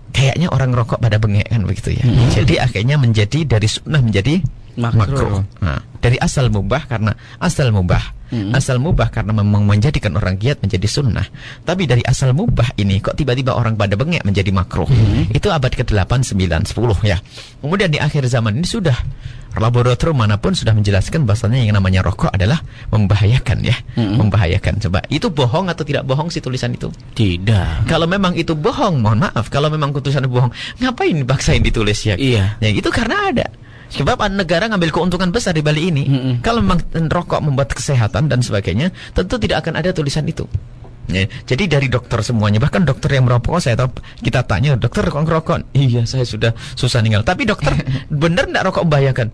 S1: Kayaknya orang rokok pada bengek kan begitu ya. Jadi akhirnya menjadi dari sunnah menjadi makruh. Nah, dari asal mubah karena asal mubah. Asal mubah karena memang menjadikan orang giat menjadi sunnah. Tapi dari asal mubah ini kok tiba-tiba orang pada bengek menjadi makruh. Itu abad ke-8, 9, 10 ya. Kemudian di akhir zaman ini sudah laboratorium manapun sudah menjelaskan bahasanya yang namanya rokok adalah membahayakan ya. Membahayakan. Coba, itu bohong atau tidak bohong sih tulisan itu?
S2: Tidak.
S1: Kalau memang itu bohong, mohon maaf. Kalau memang tulisannya bohong, ngapain dipaksain ditulis ya?
S2: Iya.
S1: Ya itu karena ada. Sebab negara ngambil keuntungan besar di balik ini. Kalau memang rokok membuat kesehatan dan sebagainya, tentu tidak akan ada tulisan itu. Ya, jadi dari dokter semuanya, bahkan dokter yang merokok, kita tanya, dokter kok ngerokok? Iya, saya sudah susah ninggal. Tapi dokter, bener enggak rokok membahayakan?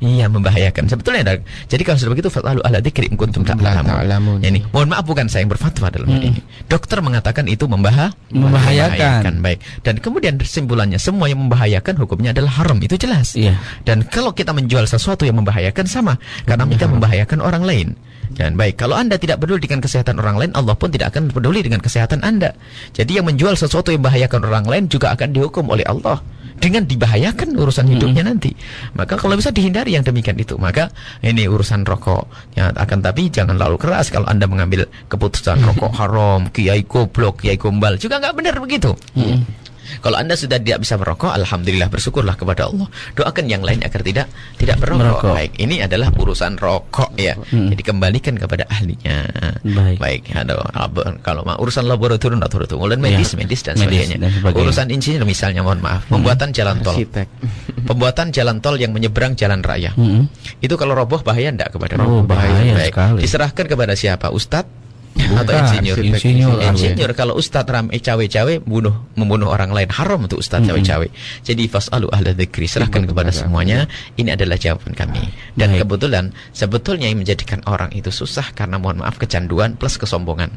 S1: Iya, membahayakan. Sebetulnya jadi kalau sudah begitu, fatwalu ahla dzikri in kuntum ta'lamun. Ini, mohon maaf, bukan saya yang berfatwa dalam hal ini. Dokter mengatakan itu membahayakan. Baik. Dan kemudian kesimpulannya, semua yang membahayakan hukumnya adalah haram, itu jelas.
S2: Iya.
S1: Dan kalau kita menjual sesuatu yang membahayakan, sama, karena kita membahayakan orang lain. Dan baik, kalau Anda tidak peduli dengan kesehatan orang lain, Allah pun tidak akan peduli dengan kesehatan Anda. Jadi yang menjual sesuatu yang membahayakan orang lain juga akan dihukum oleh Allah dengan dibahayakan urusan hidupnya nanti. Maka kalau bisa dihindari yang demikian itu. Maka ini urusan rokok. Ya, akan tapi jangan lalu keras kalau Anda mengambil keputusan rokok haram, kiai goblok, kiai gombal, juga nggak benar begitu. Kalau Anda sudah tidak bisa merokok, alhamdulillah, bersyukurlah kepada Allah. Doakan yang lain agar tidak merokok. Baik, ini adalah urusan rokok ya. Jadi kembalikan kepada ahlinya. Baik. Kalau urusan laboratorium medis dan sebagainya. Urusan insinyur misalnya, mohon maaf, pembuatan jalan tol. Pembuatan jalan tol yang menyeberang jalan raya. Itu kalau roboh bahaya enggak kepada roboh?
S2: Bahaya sekali.
S1: Diserahkan kepada siapa? Ustadz? Atau insinyur. Kalau ustadz cawe-cawe membunuh orang lain, haram untuk ustadz cawe-cawe. Jadi fasalu ahla dzikri, serahkan kepada semuanya. Ini adalah jawaban kami. Dan kebetulan sebetulnya yang menjadikan orang itu susah karena, mohon maaf, kecanduan plus kesombongan.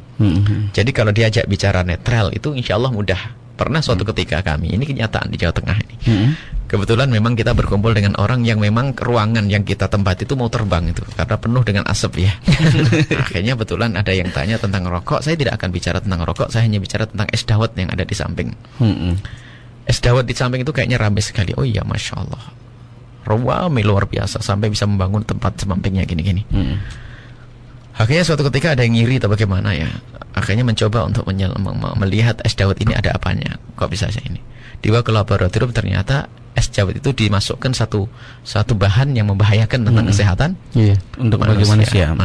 S1: Jadi kalau diajak bicara netral itu insya Allah mudah. Pernah suatu ketika kami, ini kenyataan di Jawa Tengah ini, kebetulan memang kita berkumpul dengan orang yang memang ruangan yang kita tempat itu mau terbang itu karena penuh dengan asap ya. Akhirnya betulan ada yang tanya tentang rokok. Saya tidak akan bicara tentang rokok, saya hanya bicara tentang es dawet yang ada di samping. Es dawet di samping itu kayaknya ramai sekali. Oh iya, Masya Allah, ramai luar biasa, sampai bisa membangun tempat sampingnya gini-gini. Akhirnya suatu ketika ada yang ngiri atau bagaimana ya, akhirnya mencoba untuk melihat es dawet ini ada apanya, kok bisa saya ini. Dibawa ke laboratorium, ternyata es dawet itu dimasukkan satu bahan yang membahayakan tentang kesehatan
S2: untuk manusia.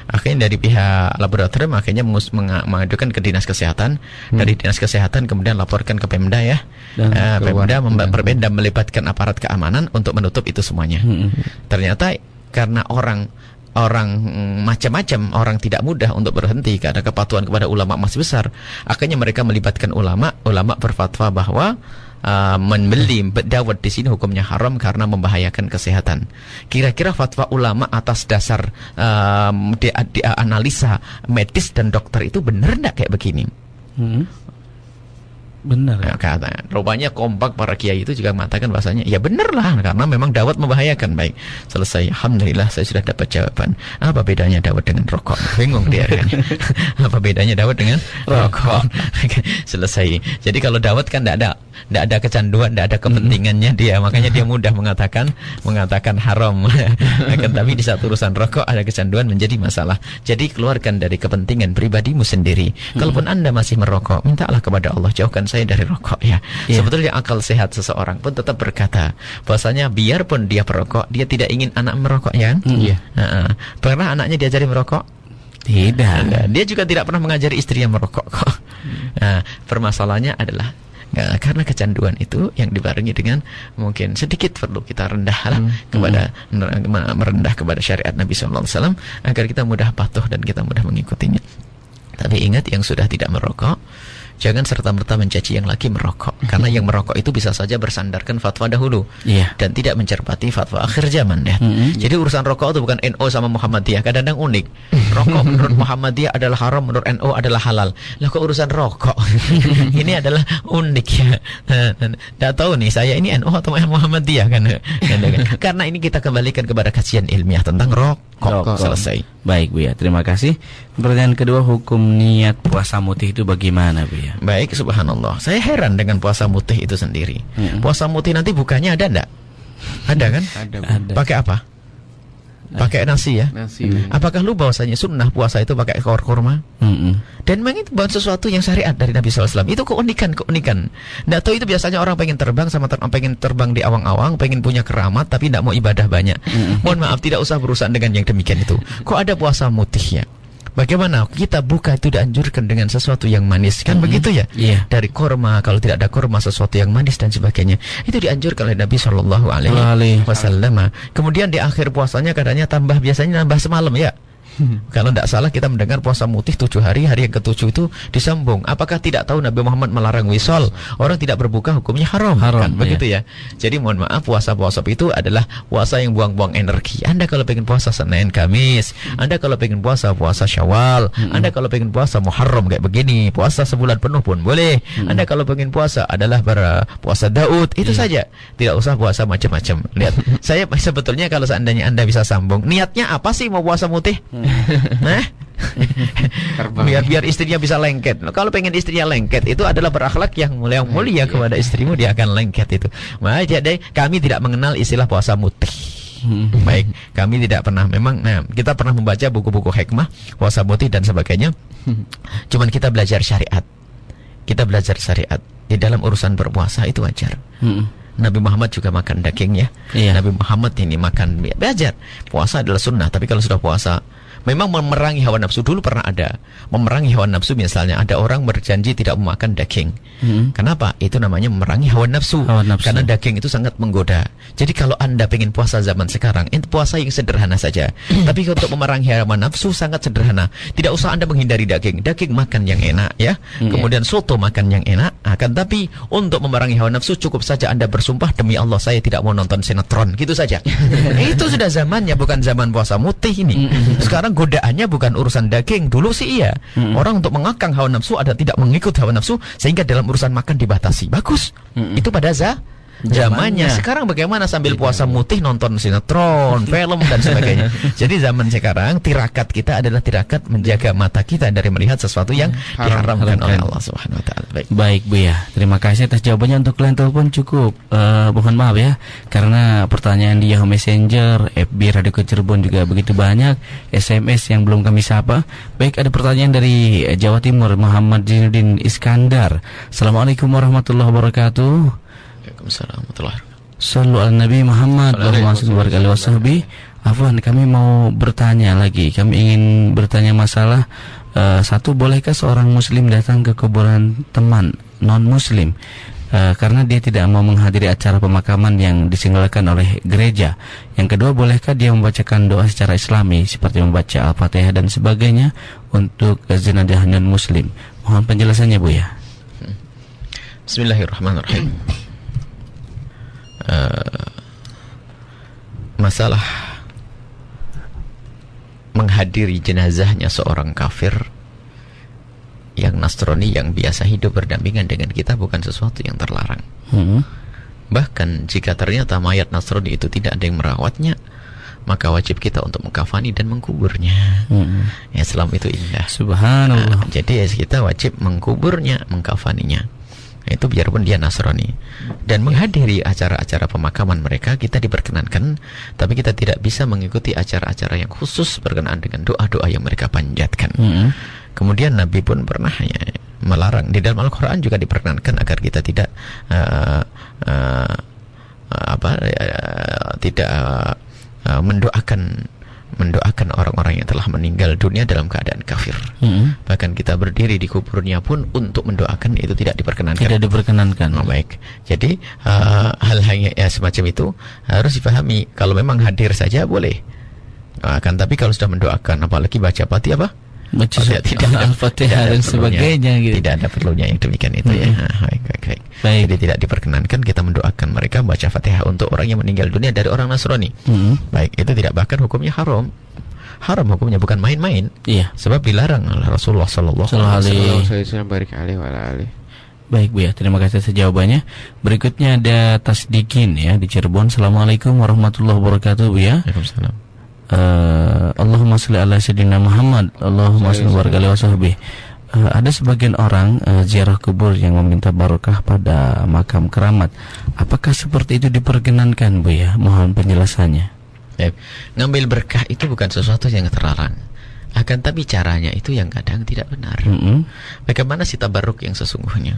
S1: Akhirnya dari pihak laboratorium akhirnya mengadukan ke dinas kesehatan. Dari dinas kesehatan kemudian laporkan ke Pemda ya. Pemda melibatkan aparat keamanan untuk menutup itu semuanya. Ternyata karena orang macam-macam, orang tidak mudah untuk berhenti karena kepatuhan kepada ulama masih besar. Akhirnya mereka melibatkan ulama berfatwa bahwa membeli dawet di sini hukumnya haram karena membahayakan kesehatan. Kira-kira fatwa ulama atas dasar analisa medis dan dokter itu benar enggak kayak begini?
S2: Benar.
S1: Ya, katanya. Rupanya kompak para kiai itu juga mengatakan bahasanya, ya benar lah, karena memang dawet membahayakan. Baik, selesai. Alhamdulillah saya sudah dapat jawaban. Apa bedanya dawet dengan rokok? Bingung dia kan. Apa bedanya dawet dengan rokok? Selesai. Jadi kalau dawet kan tidak ada kecanduan, tidak ada kepentingannya dia, makanya dia mudah mengatakan haram. Tapi di saat urusan rokok ada kecanduan menjadi masalah. Jadi keluarkan dari kepentingan pribadimu sendiri. Kalaupun Anda masih merokok, mintalah kepada Allah, jauhkan saya dari rokok ya. Sebetulnya akal sehat seseorang pun tetap berkata bahwasanya biarpun dia perokok, dia tidak ingin anak merokok ya. Pernah anaknya diajari merokok? Tidak. Dia juga tidak pernah mengajari istrinya merokok kok. Nah, permasalahannya adalah karena kecanduan itu yang dibarengi dengan mungkin sedikit perlu kita rendah merendah kepada syariat Nabi SAW agar kita mudah patuh dan kita mudah mengikutinya. Tapi ingat, yang sudah tidak merokok jangan serta-merta mencaci yang lagi merokok, karena yang merokok itu bisa saja bersandarkan fatwa dahulu dan tidak mencermati fatwa akhir zaman ya. Jadi urusan rokok itu bukan NO sama Muhammadiyah, kadang-kadang unik. Rokok menurut Muhammadiyah adalah haram, menurut NO adalah halal. Lah kok urusan rokok? Ini adalah unik ya. Tidak tahu nih saya ini NO atau Muhammadiyah kan. Karena ini kita kembalikan kepada kajian ilmiah tentang rokok. Selesai.
S2: Baik Bu ya, terima kasih. Pertanyaan kedua, hukum niat puasa mutih itu bagaimana Bu ya?
S1: Baik, subhanallah. Saya heran dengan puasa mutih itu sendiri. Puasa mutih nanti bukannya ada enggak? Ada kan?
S2: Ada.
S1: Pakai apa? Pakai nasi ya?
S4: Nasi.
S1: Apakah lu bahwasanya sunnah puasa itu pakai ekor kurma? Dan memang itu bukan sesuatu yang syariat dari Nabi SAW. Itu keunikan. Nggak tahu itu biasanya orang pengen terbang pengen terbang di awang-awang, pengen punya keramat tapi nggak mau ibadah banyak. Mohon maaf, tidak usah berurusan dengan yang demikian itu. Kok ada puasa mutih ya? Bagaimana kita buka itu dianjurkan dengan sesuatu yang manis kan begitu ya? Dari korma, kalau tidak ada korma sesuatu yang manis dan sebagainya. Itu dianjurkan oleh Nabi SAW. Kemudian di akhir puasanya katanya biasanya nambah semalam ya. Kalau tidak salah kita mendengar puasa mutih 7 hari, hari yang ke-7 itu disambung. Apakah tidak tahu Nabi Muhammad melarang wisol? Orang tidak berbuka hukumnya haram, kan? Begitu ya. Jadi mohon maaf, puasa-puasa itu adalah puasa yang buang-buang energi. Anda kalau pengen puasa Senin Kamis, Anda kalau pengen puasa Syawal, Anda kalau pengen puasa Muharram kayak begini, puasa sebulan penuh pun boleh. Anda kalau pengen puasa adalah puasa Daud, itu saja. Tidak usah puasa macam-macam. Lihat, saya sebetulnya kalau seandainya Anda bisa sambung, niatnya apa sih mau puasa mutih? Nah, biar istrinya bisa lengket. Kalau pengen istrinya lengket, itu adalah berakhlak yang mulia kepada istrimu, dia akan lengket itu. Jadi kami tidak mengenal istilah puasa mutih. Baik, kami tidak pernah memang. Nah, kita pernah membaca buku-buku hikmah puasa mutih dan sebagainya. Cuman kita belajar syariat. Kita belajar syariat di dalam urusan berpuasa itu wajar. Nabi Muhammad juga makan daging ya. Nabi Muhammad ini makan, belajar. Puasa adalah sunnah, tapi kalau sudah puasa memang memerangi hawa nafsu. Dulu pernah ada memerangi hawa nafsu, misalnya ada orang berjanji tidak memakan daging. Kenapa? Itu namanya memerangi hawa nafsu. Karena daging itu sangat menggoda. Jadi kalau Anda pengen puasa zaman sekarang, itu puasa yang sederhana saja. Tapi untuk memerangi hawa nafsu sangat sederhana. Tidak usah Anda menghindari daging. Daging makan yang enak ya. Kemudian soto makan yang enak. Akan tapi untuk memerangi hawa nafsu cukup saja Anda bersumpah, demi Allah saya tidak mau nonton sinetron. Gitu saja. Itu sudah zamannya, bukan zaman puasa mutih ini. Sekarang godaannya bukan urusan daging. Dulu sih iya. Orang untuk mengekang hawa nafsu ada tidak mengikut hawa nafsu, sehingga dalam urusan makan dibatasi. Bagus. Itu pada zamannya. Sekarang bagaimana sambil puasa mutih nonton sinetron, film dan sebagainya. Jadi zaman sekarang tirakat kita adalah tirakat menjaga mata kita dari melihat sesuatu yang diharamkan oleh Allah Subhanahu wa taala.
S2: Baik Bu ya. Terima kasih atas jawabannya. Untuk line telepon cukup. Mohon maaf ya karena pertanyaan di Yahoo Messenger, FB Radio Cirebon juga begitu banyak, SMS yang belum kami sapa. Baik, ada pertanyaan dari Jawa Timur, Muhammad Jinuddin Iskandar. Assalamualaikum warahmatullahi wabarakatuh.
S1: Waalaikumsalam warahmatullahi wabarakatuh.
S2: Sallu ala Nabi Muhammad Allahumma shalli wa sallim wa sahbihi. Afwan, kami mau bertanya lagi. Kami ingin bertanya masalah satu, bolehkah seorang muslim datang ke kuburan teman non-muslim karena dia tidak mau menghadiri acara pemakaman yang diselenggarakan oleh gereja? Yang kedua, bolehkah dia membacakan doa secara islami seperti membaca Al-Fatihah dan sebagainya untuk jenazah non-muslim? Mohon penjelasannya Bu ya.
S1: Bismillahirrahmanirrahim. Masalah menghadiri jenazahnya seorang kafir yang Nasrani yang biasa hidup berdampingan dengan kita bukan sesuatu yang terlarang. Bahkan jika ternyata mayat Nasrani itu tidak ada yang merawatnya, maka wajib kita untuk mengkafani dan mengkuburnya. Islam itu indah.
S2: Subhanallah.
S1: Jadi kita wajib mengkuburnya, mengkafaninya. Itu biarpun dia Nasrani. Dan menghadiri acara-acara pemakaman mereka kita diperkenankan, tapi kita tidak bisa mengikuti acara-acara yang khusus berkenaan dengan doa-doa yang mereka panjatkan. Kemudian Nabi pun pernah melarang. Di dalam Al-Quran juga diperkenankan agar kita tidak mendoakan orang-orang yang telah meninggal dunia dalam keadaan kafir. Bahkan kita berdiri di kuburnya pun untuk mendoakan itu tidak diperkenankan.
S2: Tidak diperkenankan.
S1: Baik. Jadi hal-hal ya semacam itu harus dipahami. Kalau memang hadir saja boleh. Akan tapi kalau sudah mendoakan, apalagi baca Fatihah apa?
S2: Baca Al-Fatihah dan sebagainya gitu.
S1: Tidak ada perlunya yang demikian itu ya. Baik. Jadi tidak diperkenankan kita mendoakan mereka baca Fatihah untuk orang yang meninggal dunia dari orang Nasrani. Baik, itu tidak, bahkan hukumnya haram. Haram hukumnya, bukan main-main.
S2: Iya.
S1: Sebab dilarang oleh Rasulullah sallallahu alaihi wasallam.
S2: Baik Bu ya, terima kasih atas jawabannya. Berikutnya ada Tasdikin ya di Cirebon. Assalamualaikum warahmatullahi wabarakatuh Bu ya.
S1: Waalaikumsalam.
S2: Allahumma sholli ala sayyidina Muhammad Allahumma sholli wa sahbihi. Ada sebagian orang ziarah kubur yang meminta barokah pada makam keramat. Apakah seperti itu diperkenankan Bu ya? Mohon penjelasannya.
S1: Ngambil berkah itu bukan sesuatu yang terlarang. Akan tapi caranya itu yang kadang tidak benar. Bagaimana sih tabarruk yang sesungguhnya?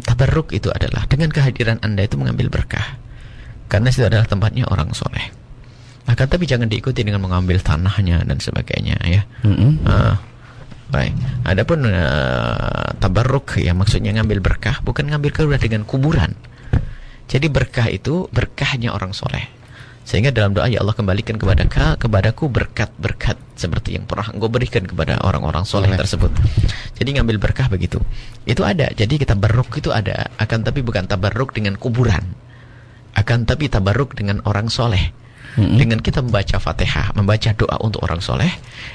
S1: Tabarruk itu adalah dengan kehadiran Anda itu mengambil berkah. Karena itu adalah tempatnya orang soleh. Akan tapi jangan diikuti dengan mengambil tanahnya dan sebagainya ya. Baik. Adapun tabarruk ya maksudnya ngambil berkah, bukan ngambil berkah dengan kuburan. Jadi berkah itu berkahnya orang soleh. Sehingga dalam doa, ya Allah kembalikan kepadaku berkat-berkat seperti yang pernah Engkau berikan kepada orang-orang soleh tersebut. Jadi ngambil berkah begitu. Itu ada. Jadi kita tabarruk itu ada. Akan tapi bukan tabarruk dengan kuburan. Akan tapi tabarruk dengan orang soleh. Dengan kita membaca Fatihah, membaca doa untuk orang soleh,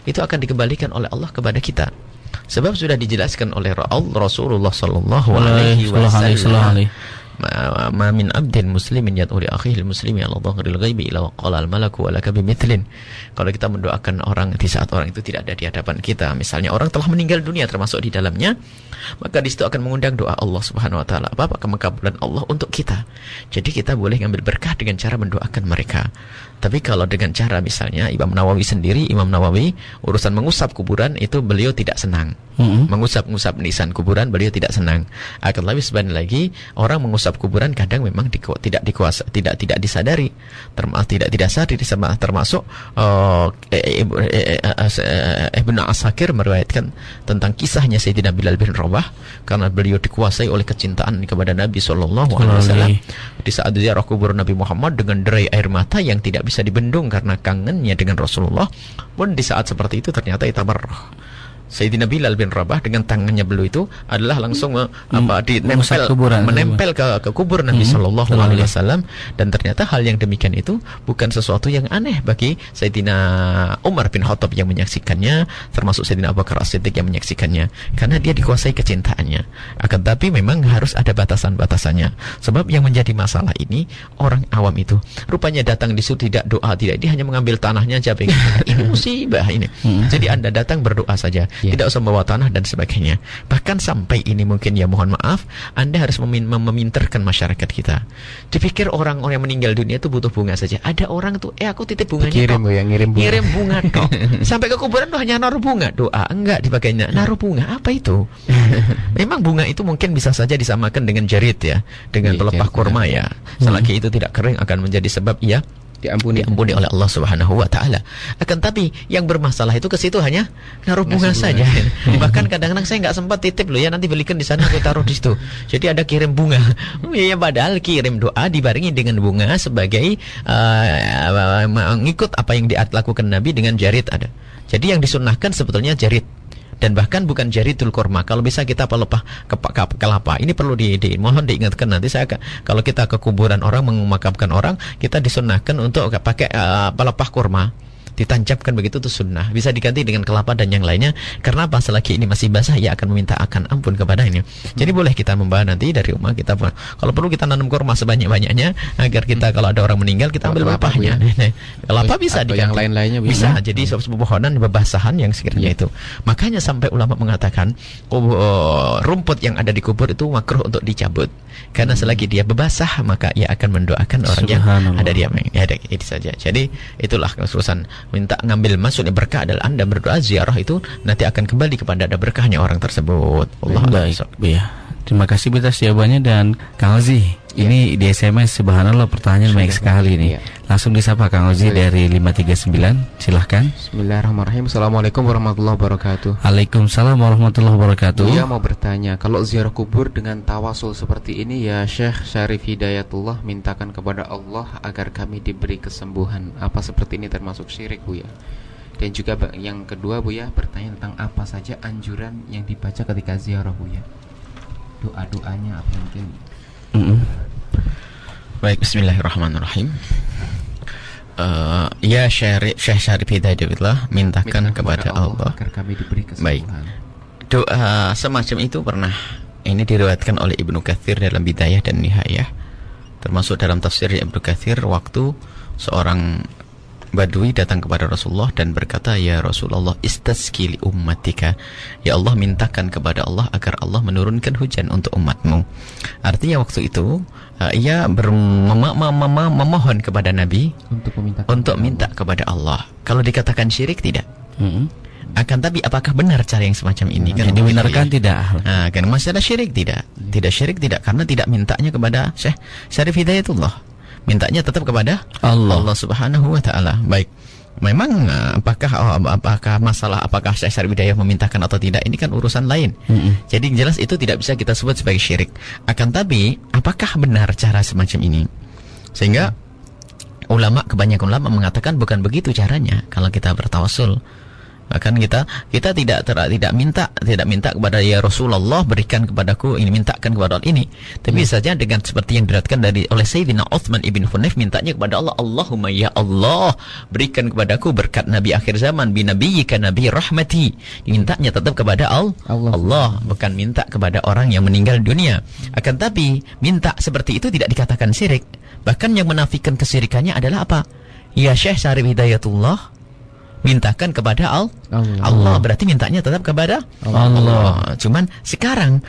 S1: itu akan dikembalikan oleh Allah kepada kita. Sebab sudah dijelaskan oleh Rasulullah sallallahu alaihi wasallam, ma min abdin muslimin yad'u li akhihi al-muslimi ala dhahril ghaibi illa qala al-malaku wa laka bimithlin. Kalau kita mendoakan orang di saat orang itu tidak ada di hadapan kita, misalnya orang telah meninggal dunia termasuk di dalamnya, maka di situ akan mengundang doa Allah Subhanahu wa taala, apa kemakabulan Allah untuk kita. Jadi kita boleh ngambil berkah dengan cara mendoakan mereka. Tapi kalau dengan cara misalnya Imam Nawawi sendiri, Imam Nawawi urusan mengusap kuburan itu beliau tidak senang. Mengusap-ngusap nisan kuburan beliau tidak senang. Akan lebih sebenarnya lagi orang mengusap kuburan kadang memang tidak disadari, termasuk Ibnu Asakir meriwayatkan tentang kisahnya Sayyidina Bilal bin Rabah, karena beliau dikuasai oleh kecintaan kepada Nabi sallallahu alaihi wasallam. Di saat ziarah kubur Nabi Muhammad dengan derai air mata yang tidak bisa dibendung karena kangennya dengan Rasulullah, pun di saat seperti itu ternyata itabarrah. Sayyidina Bilal bin Rabah dengan tangannya beliau itu adalah langsung menempel ke kubur Nabi sallallahu alaihi wasallam, dan ternyata hal yang demikian itu bukan sesuatu yang aneh bagi Sayyidina Umar bin Khattab yang menyaksikannya, termasuk Sayyidina Abu Bakar As-Siddiq yang menyaksikannya, karena dia dikuasai kecintaannya. Akan tapi memang harus ada batasan-batasannya. Sebab yang menjadi masalah ini orang awam itu rupanya datang di situ tidak doa, tidak, dia hanya mengambil tanahnya aja pengen. Ini musibah ini. Jadi Anda datang berdoa saja, tidak usah membawa tanah dan sebagainya. Bahkan sampai ini mungkin ya mohon maaf, Anda harus meminterkan masyarakat kita. Dipikir orang yang meninggal dunia itu butuh bunga saja. Ada orang tuh aku titip bunganya
S4: kirim ya, ngirim bunga
S1: toh. Sampai ke kuburan tuh hanya naruh bunga, doa enggak dipakainya. Naruh bunga apa itu? Memang bunga itu mungkin bisa saja disamakan dengan jarit ya, dengan pelepah kurma ya. Selagi itu tidak kering akan menjadi sebab ia diampuni oleh Allah Subhanahu wa taala. Akan tapi yang bermasalah itu ke situ hanya naruh bunga saja. Bahkan kadang-kadang saya nggak sempat titip loh ya, nanti belikan di sana aku taruh di situ. Jadi ada kirim bunga. Ya padahal kirim doa dibarengi dengan bunga sebagai mengikut apa yang dilakukan Nabi dengan jarit ada. Jadi yang disunnahkan sebetulnya jarit. Dan bahkan bukan jaritul korma. Kalau bisa kita pelepah kelapa. Ini perlu mohon diingatkan nanti kalau kita ke kuburan orang memakamkan orang, kita disunnahkan untuk pakai pelepah kurma. Ditancapkan begitu itu sunnah. Bisa diganti dengan kelapa dan yang lainnya. Karena apa? Selagi ini masih basah, ia akan meminta akan ampun kepadanya. Jadi boleh kita membawa nanti dari rumah kita. Kalau perlu kita nanam kurma sebanyak-banyaknya agar kita kalau ada orang meninggal kita ambil pelepahnya. Kelapa bisa diganti. Yang lain-lainnya bisa. Jadi pepohonan bebasahan yang sekiranya itu. Makanya sampai ulama mengatakan rumput yang ada di kubur itu makruh untuk dicabut. Karena selagi dia bebasah maka ia akan mendoakan orang yang ada di ya itu saja. Jadi itulah urusan minta ngambil maksudnya berkah adalah Anda berdoa ziarah itu nanti akan kembali kepada ada berkahnya orang tersebut. Allah baik. Ya.
S2: Terima kasih atas jawabannya. Dan Kang Ozi, ini di SMS subhanallah pertanyaan baik sekali nih. Langsung disapa Kang Ozi dari 539. Silahkan.
S4: Bismillahirrahmanirrahim. Assalamualaikum warahmatullahi wabarakatuh.
S2: Waalaikumsalam warahmatullahi wabarakatuh.
S4: Dia mau bertanya, kalau ziarah kubur dengan tawasul seperti ini ya Syekh Syarif Hidayatullah, mintakan kepada Allah agar kami diberi kesembuhan. Apa seperti ini termasuk syirik Bu ya? Dan juga yang kedua Bu ya, bertanya tentang apa saja anjuran yang dibaca ketika ziarah Bu ya? Doa-doanya apa mungkin?
S1: Baik, bismillahirrahmanirrahim. Ya Syekh Syarif Hidayatullah mintakan kepada Allah
S4: agar kami diberi kesembuhan.
S1: Baik. Doa semacam itu pernah ini diriwayatkan oleh Ibnu Katsir dalam Bidayah dan Nihayah, termasuk dalam tafsir Ibnu Katsir waktu seorang Badui datang kepada Rasulullah dan berkata, ya Rasulullah, istasqi li ummatika. Ya Allah, mintakan kepada Allah agar Allah menurunkan hujan untuk umatmu. Artinya waktu itu ia memohon kepada Nabi untuk minta kepada Allah. Kalau dikatakan syirik tidak. Akan tapi apakah benar cara yang semacam ini?
S2: Kan dibenarkan tidak?
S1: Kan masalah syirik tidak. Tidak syirik tidak, karena tidak mintanya kepada Syekh Syarif Hidayatullah. Mintanya tetap kepada Allah Subhanahu wa taala. Baik. Memang apakah masalah apakah Syekh Syarif Hidayah memintakan atau tidak, ini kan urusan lain. Jadi jelas itu tidak bisa kita sebut sebagai syirik. Akan tapi apakah benar cara semacam ini? Sehingga kebanyakan ulama mengatakan bukan begitu caranya kalau kita bertawassul. Bahkan kita tidak minta kepada ya Rasulullah berikan kepadaku ini, mintakan kepada Allah ini. Tapi saja dengan seperti yang diriwayatkan oleh Sayyidina Utsman ibn Hunayf, mintanya kepada Allah, Allahumma ya Allah berikan kepadaku berkat Nabi akhir zaman bi nabiyyika nabi rahmati. Mintanya tetap kepada Allah, bukan minta kepada orang yang meninggal dunia. Akan tapi minta seperti itu tidak dikatakan syirik. Bahkan yang menafikan kesyirikannya adalah apa? Ya Syekh Syarif Hidayatullah mintakan kepada Allah, berarti mintanya tetap kepada Allah. Cuman sekarang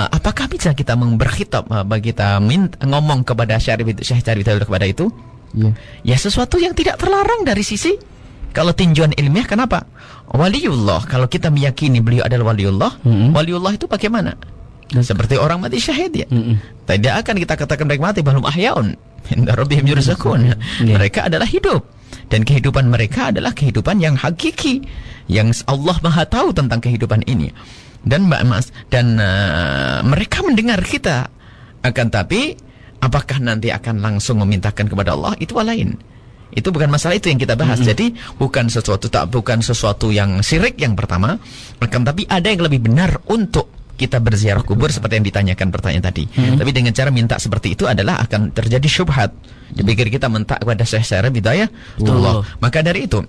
S1: apakah bisa kita berkhitab bagi kita ngomong kepada Syekh Syarif kepada itu? Ya sesuatu yang tidak terlarang dari sisi kalau tinjauan ilmiah. Kenapa? Waliullah, kalau kita meyakini beliau adalah waliullah, waliullah itu bagaimana? Seperti orang mati syahid ya. Tidak akan kita katakan mereka mati, balhum ahyaun inda rabbihim yurzaqun. Mereka adalah hidup. Dan kehidupan mereka adalah kehidupan yang hakiki, yang Allah Maha tahu tentang kehidupan ini. Dan mereka mendengar kita. Akan tapi apakah nanti akan langsung memintakan kepada Allah, itu lain. Itu bukan masalah itu yang kita bahas. Jadi bukan sesuatu yang syirik yang pertama. Akan tapi ada yang lebih benar untuk kita berziarah kubur seperti yang ditanyakan pertanyaan tadi. Tapi dengan cara minta seperti itu adalah akan terjadi syubhat. Dipikir kita minta kepada Syekh Syarif Hidayatullah. Maka dari itu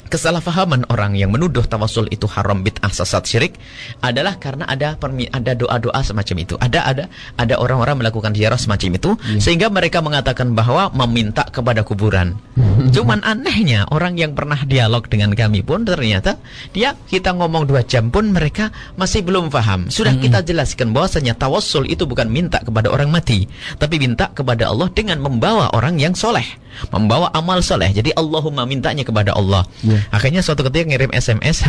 S1: kesalahpahaman orang yang menuduh tawassul itu haram, bid'ah, sesat, syirik adalah karena ada doa-doa semacam itu. Ada orang-orang melakukan ziarah semacam itu sehingga mereka mengatakan bahwa meminta kepada kuburan. Cuman anehnya orang yang pernah dialog dengan kami pun ternyata kita ngomong 2 jam pun mereka masih belum paham. Sudah kita jelaskan bahwasanya tawassul itu bukan minta kepada orang mati, tapi minta kepada Allah dengan membawa orang yang soleh, membawa amal soleh. Jadi Allahumma mintanya kepada Allah. Akhirnya suatu ketika ngirim SMS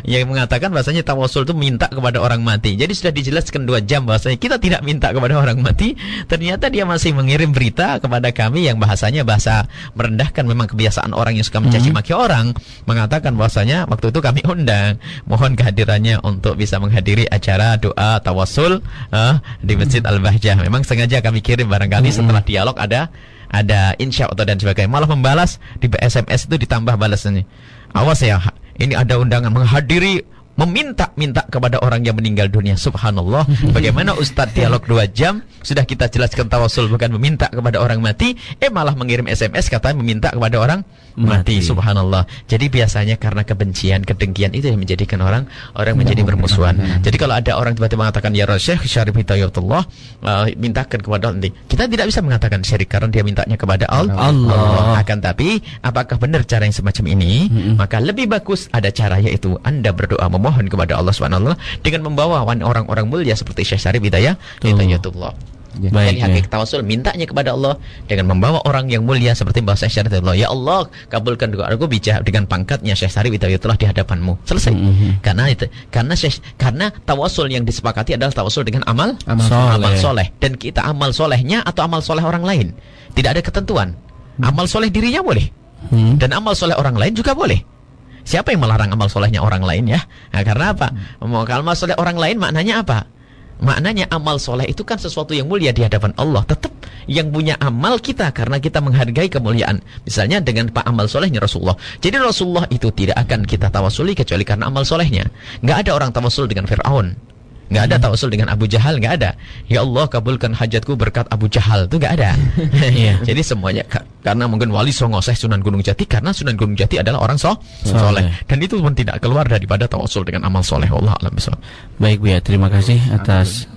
S1: yang mengatakan bahasanya tawassul itu minta kepada orang mati. Jadi sudah dijelaskan 2 jam bahasanya kita tidak minta kepada orang mati. Ternyata dia masih mengirim berita kepada kami yang bahasanya bahasa merendahkan. Memang kebiasaan orang yang suka mencaci maki orang, mengatakan bahasanya waktu itu kami undang, mohon kehadirannya untuk bisa menghadiri acara doa tawassul di Masjid Al-Bahjah. Memang sengaja kami kirim, barangkali setelah dialog ada insya Allah dan sebagainya. Malah membalas di SMS itu ditambah balasannya, awas ya, ini ada undangan menghadiri meminta kepada orang yang meninggal dunia. Subhanallah. Bagaimana Ustadz dialog 2 jam sudah kita jelaskan tawassul bukan meminta kepada orang mati, malah mengirim SMS katanya meminta kepada orang mati. Subhanallah. Jadi biasanya karena kebencian, kedengkian itu yang menjadikan orang menjadi bermusuhan. Jadi kalau ada orang tiba-tiba mengatakan ya Syekh Syarif Hidayatullah mintakan kepada Allah, kita tidak bisa mengatakan syirik karena dia mintanya kepada Allah. Akan tapi apakah benar cara yang semacam ini? Maka lebih bagus ada cara, yaitu Anda berdoa memohon kepada Allah SWT dengan membawa orang-orang mulia seperti Syekh Syarif Hidayatullah. Jadi hakikat tawassul mintanya kepada Allah dengan membawa orang yang mulia seperti bahasa Syekh Syarif Hidayatullah. Ya Allah, kabulkan doa aku dengan pangkatnya Syekh Syarif Hidayatullah di hadapanmu. Selesai. Karena tawassul yang disepakati adalah tawassul dengan amal soleh. Dan kita amal solehnya atau amal soleh orang lain tidak ada ketentuan. Amal soleh dirinya boleh, dan amal soleh orang lain juga boleh. Siapa yang melarang amal solehnya orang lain ya? Nah, karena apa? Kalau amal soleh orang lain maknanya apa? Maknanya amal soleh itu kan sesuatu yang mulia di hadapan Allah. Tetap yang punya amal kita karena kita menghargai kemuliaan. Misalnya dengan amal solehnya Rasulullah. Jadi Rasulullah itu tidak akan kita tawasuli kecuali karena amal solehnya. Nggak ada orang tawasul dengan Fir'aun, nggak ada tawasul dengan Abu Jahal, nggak ada. Ya Allah kabulkan hajatku berkat Abu Jahal, itu nggak ada. Jadi semuanya karena mungkin Wali Songo, Syekh Sunan Gunung Jati, karena Sunan Gunung Jati adalah orang soleh. Dan itu pun tidak keluar daripada tawasul dengan amal soleh. Allah alam bisawab.
S2: Baik Buya, terima kasih atas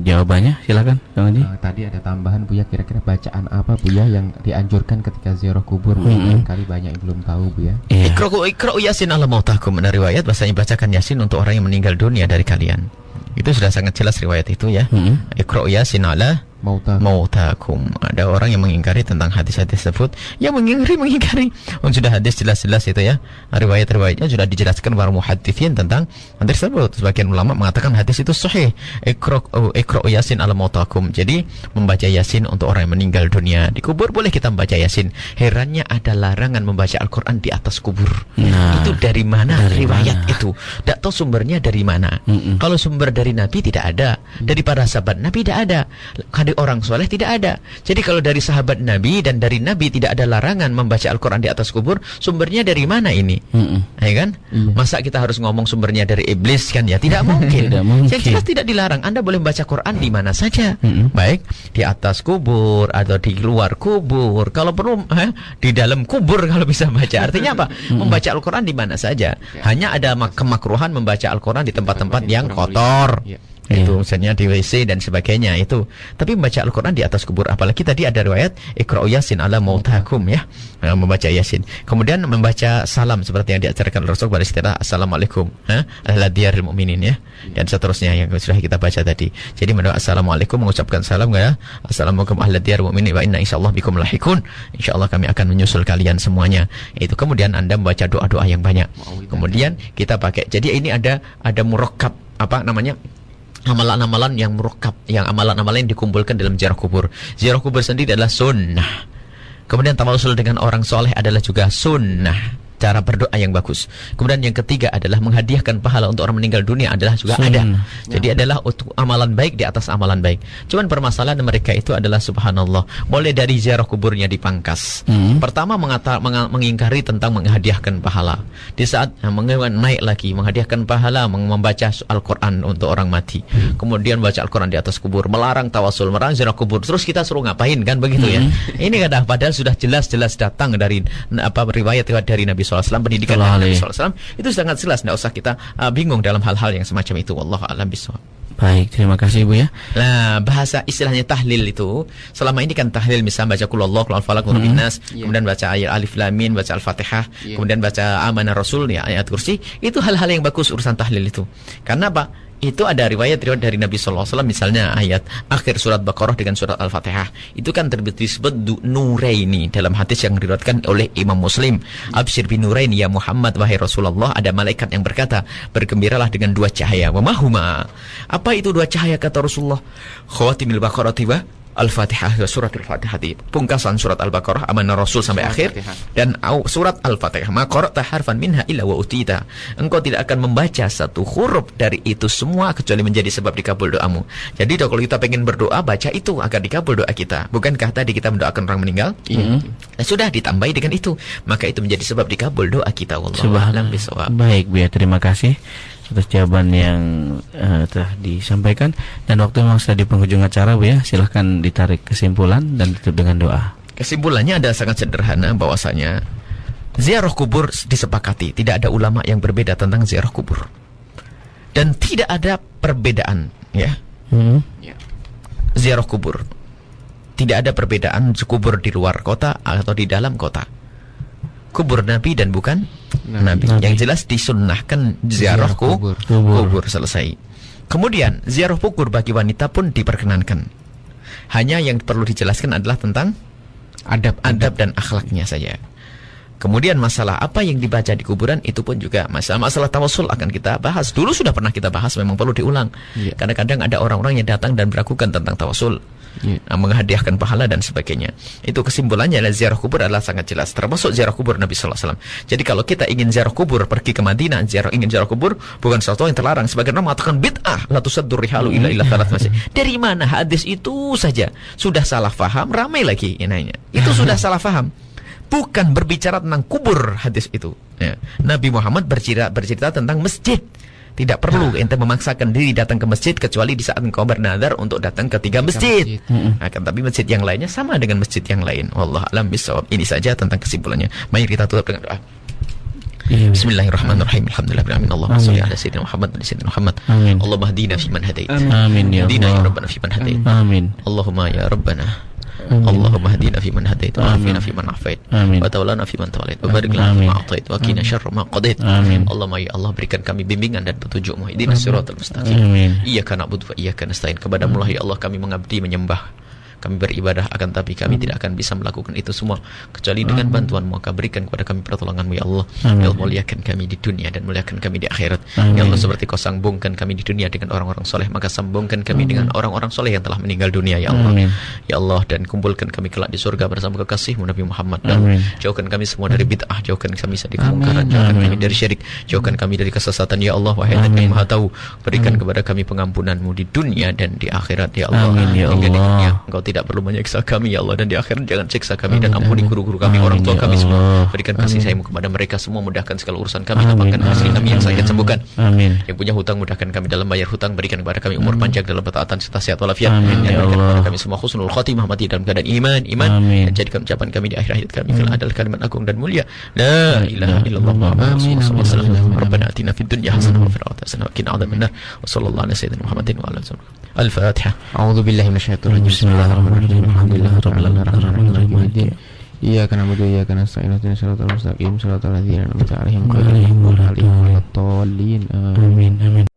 S2: jawabannya. Silakan Kang Haji.
S4: Tadi ada tambahan Buya, kira-kira bacaan apa Buya yang dianjurkan ketika ziarah kubur? Kali banyak yang belum tahu Buya.
S1: Iqra'u Yasin ala mautakum. Ada riwayat bahasanya bacakan Yasin untuk orang yang meninggal dunia dari kalian. Itu sudah sangat jelas riwayat itu ya. Iqra'u Yasin ala mautakum. Ada orang yang mengingkari tentang hadis-hadis tersebut. Yang mengingkari. Sudah hadis jelas-jelas itu ya. Riwayat-riwayatnya sudah dijelaskan para muhadditsin tentang hadis tersebut. Sebagian ulama mengatakan hadis itu sahih. Iqra'u Yasin ala mautakum. Jadi membaca Yasin untuk orang yang meninggal dunia. Di kubur boleh kita membaca Yasin. Herannya ada larangan membaca Al-Quran di atas kubur. Itu dari mana riwayat itu? Tidak tahu sumbernya dari mana. Kalau sumber dari Nabi tidak ada, dari para sahabat Nabi tidak ada. dari orang soleh tidak ada. Jadi kalau dari sahabat Nabi dan dari Nabi tidak ada larangan membaca Al-Quran di atas kubur, sumbernya dari mana ini? Ya kan? Masa kita harus ngomong sumbernya dari iblis kan ya? Tidak mungkin.
S2: Tidak mungkin.
S1: Yang jelas tidak dilarang. Anda boleh membaca Quran di mana saja. Baik di atas kubur atau di luar kubur. Kalau perlu di dalam kubur kalau bisa baca. Artinya apa? Membaca Al-Quran di mana saja. Hanya ada kemakruhan membaca Al-Quran di tempat-tempat yang kotor. Itu misalnya di WC dan sebagainya itu. Tapi membaca Al-Quran di atas kubur, apalagi tadi ada riwayat Iqra'u Yasin ala mautakum ya, membaca Yasin. Kemudian membaca salam seperti yang diajarkan Rasul pada istilah Assalamualaikum ala diyaril mu'minin ya, dan seterusnya yang sudah kita baca tadi. Jadi mendoa Assalamualaikum, mengucapkan salam ya, Assalamualaikum ala diyaril mu'minin wa inna insyaallah bikum lahikun. Insyaallah kami akan menyusul kalian semuanya. Itu kemudian Anda membaca doa-doa yang banyak. Kemudian kita pakai. Jadi ini ada murakkab apa namanya? Amalan-amalan yang murakkab, yang amalan-amalan yang dikumpulkan dalam ziarah kubur. Ziarah kubur sendiri adalah sunnah. Kemudian tawasul dengan orang soleh adalah juga sunnah, cara berdoa yang bagus. Kemudian yang ketiga adalah menghadiahkan pahala untuk orang meninggal dunia adalah juga ada. Jadi adalah amalan baik di atas amalan baik. Cuman permasalahan mereka itu adalah subhanallah, mulai dari ziarah kuburnya dipangkas. Pertama mengingkari tentang menghadiahkan pahala. Di saat naik lagi menghadiahkan pahala, membaca Al-Quran untuk orang mati. Kemudian baca Al-Quran di atas kubur, melarang tawasul, melarang ziarah kubur. Terus kita suruh ngapain kan begitu ya? Ini kadang padahal sudah jelas-jelas datang dari riwayat dari Nabi SAW, pendidikan Nabi SAW itu sangat jelas, tidak usah kita bingung dalam hal-hal yang semacam itu. Wallahu a'lam bishawab.
S2: Baik, terima kasih Ibu ya.
S1: Nah, bahasa istilahnya tahlil itu selama ini kan tahlil, misalnya baca qul huwallahu, qul falaq, qul binnas, kemudian baca ayat alif lam mim, baca Al-Fatihah, kemudian baca amanah rasul ya, ayat kursi, itu hal-hal yang bagus urusan tahlil itu. Karena apa? Itu ada riwayat dari Nabi SAW, misalnya ayat akhir surat Baqarah dengan surat Al-Fatihah. Itu kan disebut Nuraini dalam hadis yang diriwayatkan oleh Imam Muslim. Absyir bin Nuraini ya Muhammad, wahai Rasulullah, ada malaikat yang berkata, bergembiralah dengan dua cahaya. Wa mahuma? Apa itu dua cahaya kata Rasulullah? Khawatimil Baqarati wa Al-Fatihah, surat Al-Fatihah, pungkasan surat Al-Baqarah, amanah Rasul sampai akhir, dan surat Al-Fatihah. Ma qara'ta harfan minha illa wa utita. Engkau tidak akan membaca satu huruf dari itu semua kecuali menjadi sebab dikabul doamu. Jadi kalau kita pengen berdoa, baca itu agar dikabul doa kita. Bukankah tadi kita mendoakan orang meninggal? Nah, sudah ditambahi dengan itu, maka itu menjadi sebab dikabul doa kita. Wallahu a'lam bishawab.
S2: Baik Bu ya, terima kasih atas jawaban yang telah disampaikan, dan waktu memang sudah di penghujung acara Bu ya. Silahkan ditarik kesimpulan dan tutup dengan doa.
S1: Kesimpulannya adalah sangat sederhana, bahwasanya ziarah kubur disepakati, tidak ada ulama yang berbeda tentang ziarah kubur, dan tidak ada perbedaan ya. Ziarah kubur tidak ada perbedaan kubur di luar kota atau di dalam kota, kubur Nabi dan bukan Nabi. Yang jelas disunnahkan ziarah kubur. Selesai. Kemudian ziarah kubur bagi wanita pun diperkenankan. Hanya yang perlu dijelaskan adalah tentang adab dan akhlaknya saja. Kemudian masalah apa yang dibaca di kuburan itu pun juga masalah tawasul akan kita bahas. Dulu sudah pernah kita bahas, memang perlu diulang. Kadang-kadang ada orang-orang yang datang dan meragukan tentang tawasul, menghadiahkan pahala dan sebagainya. Itu kesimpulannya adalah ziarah kubur adalah sangat jelas, termasuk ziarah kubur Nabi SAW. Jadi kalau kita ingin ziarah kubur, pergi ke Madinah, ingin ziarah kubur, bukan sesuatu yang terlarang. Sebagian orang mengatakan bid'ah, la tusaddur rihalu illa thalath masjid. Dari mana hadis itu saja? Sudah salah faham, ramai lagi yang nanya. Itu sudah salah faham. Bukan berbicara tentang kubur hadis itu ya. Nabi Muhammad bercerita tentang masjid. Tidak perlu ente memaksakan diri datang ke masjid kecuali di saat engkau bernadar untuk datang ke 3 masjid. Tapi masjid yang lainnya sama dengan masjid yang lain. Wallahu a'lam bishawab. Ini saja tentang kesimpulannya. Mari kita tutup dengan doa. Bismillahirrahmanirrahim. Alhamdulillahirabbil alamin. Allahumma shalli ala sayyidina Muhammad wa sayyidina Muhammad. Allahumma hdina fi man hadait.
S2: Amin ya
S1: Allah.
S2: Allah.
S1: Rabbana fi man hadait.
S2: Amin.
S1: Allahumma ya Rabbana. Allahumma hadina fi man hadait wa afina fi man afait wa tawallana fi man tawallait wa barik lana fi ma atait wa qina syarra ma qadait. Allahumma ya Allah, berikan kami bimbingan dan petunjuk-Mu. Ihdinas siratal mustaqim. Iyyaka na'budu wa iyyaka nasta'in. Kepadamu lah ya Allah kami mengabdi, menyembah. Kami beribadah akan tapi kami tidak akan bisa melakukan itu semua kecuali dengan bantuan-Mu. Maka berikan kepada kami pertolongan-Mu ya Allah. Ya Allah, muliakan kami di dunia dan muliakan kami di akhirat. Ya Allah, seperti Kau sambungkan kami di dunia dengan orang-orang soleh, maka sambungkan kami dengan orang-orang soleh yang telah meninggal dunia ya Allah. Ya Allah, dan kumpulkan kami kelak di surga bersama kekasih-Mu Nabi Muhammad. Dan jauhkan kami semua dari bid'ah, jauhkan kami dari kemungkaran, jauhkan kami dari syirik, jauhkan kami dari kesesatan ya Allah. Wahai Zat yang Maha Tahu, berikan kepada kami pengampunan-Mu di dunia dan di akhirat ya Allah. Hingga di dunia Engkau tidak perlu menyiksa kami ya Allah, dan di akhirat jangan siksa kami dan ampuni guru-guru kami, orang tua kami semua. Berikan kasih sayang-Mu kepada mereka semua, mudahkan segala urusan kami, lapangkan hasil kami yang sakit, sembuhkan. Yang punya hutang, mudahkan kami dalam bayar hutang, berikan kepada kami umur panjang dalam ketaatan serta sehat walafiat. Dan berikan kepada kami semua husnul khatimah, mati dalam keadaan iman, dan jadikan ucapan kami di akhir hayat kami kelak adalah kalimat agung dan mulia, la ilaha illallah Muhammadur Rasulullah. Rabbana atina fid dunya hasanah wa fil akhirati hasanah wa qina adzabannar. Wa sallallahu ala sayyidina Muhammadin wa ala alihi wasallam. Al-Fatihah.
S4: A'udzu billahi minasyaitonir rajim. Bismillahirrahmanirrahim. Alhamdulillahirabbil alamin. Iyyaka na'budu wa iyyaka nasta'in. Ihdinas siratal mustaqim. Shiratal ladzina an'amta 'alaihim ghairil maghdubi 'alaihim waladdallin. Amin.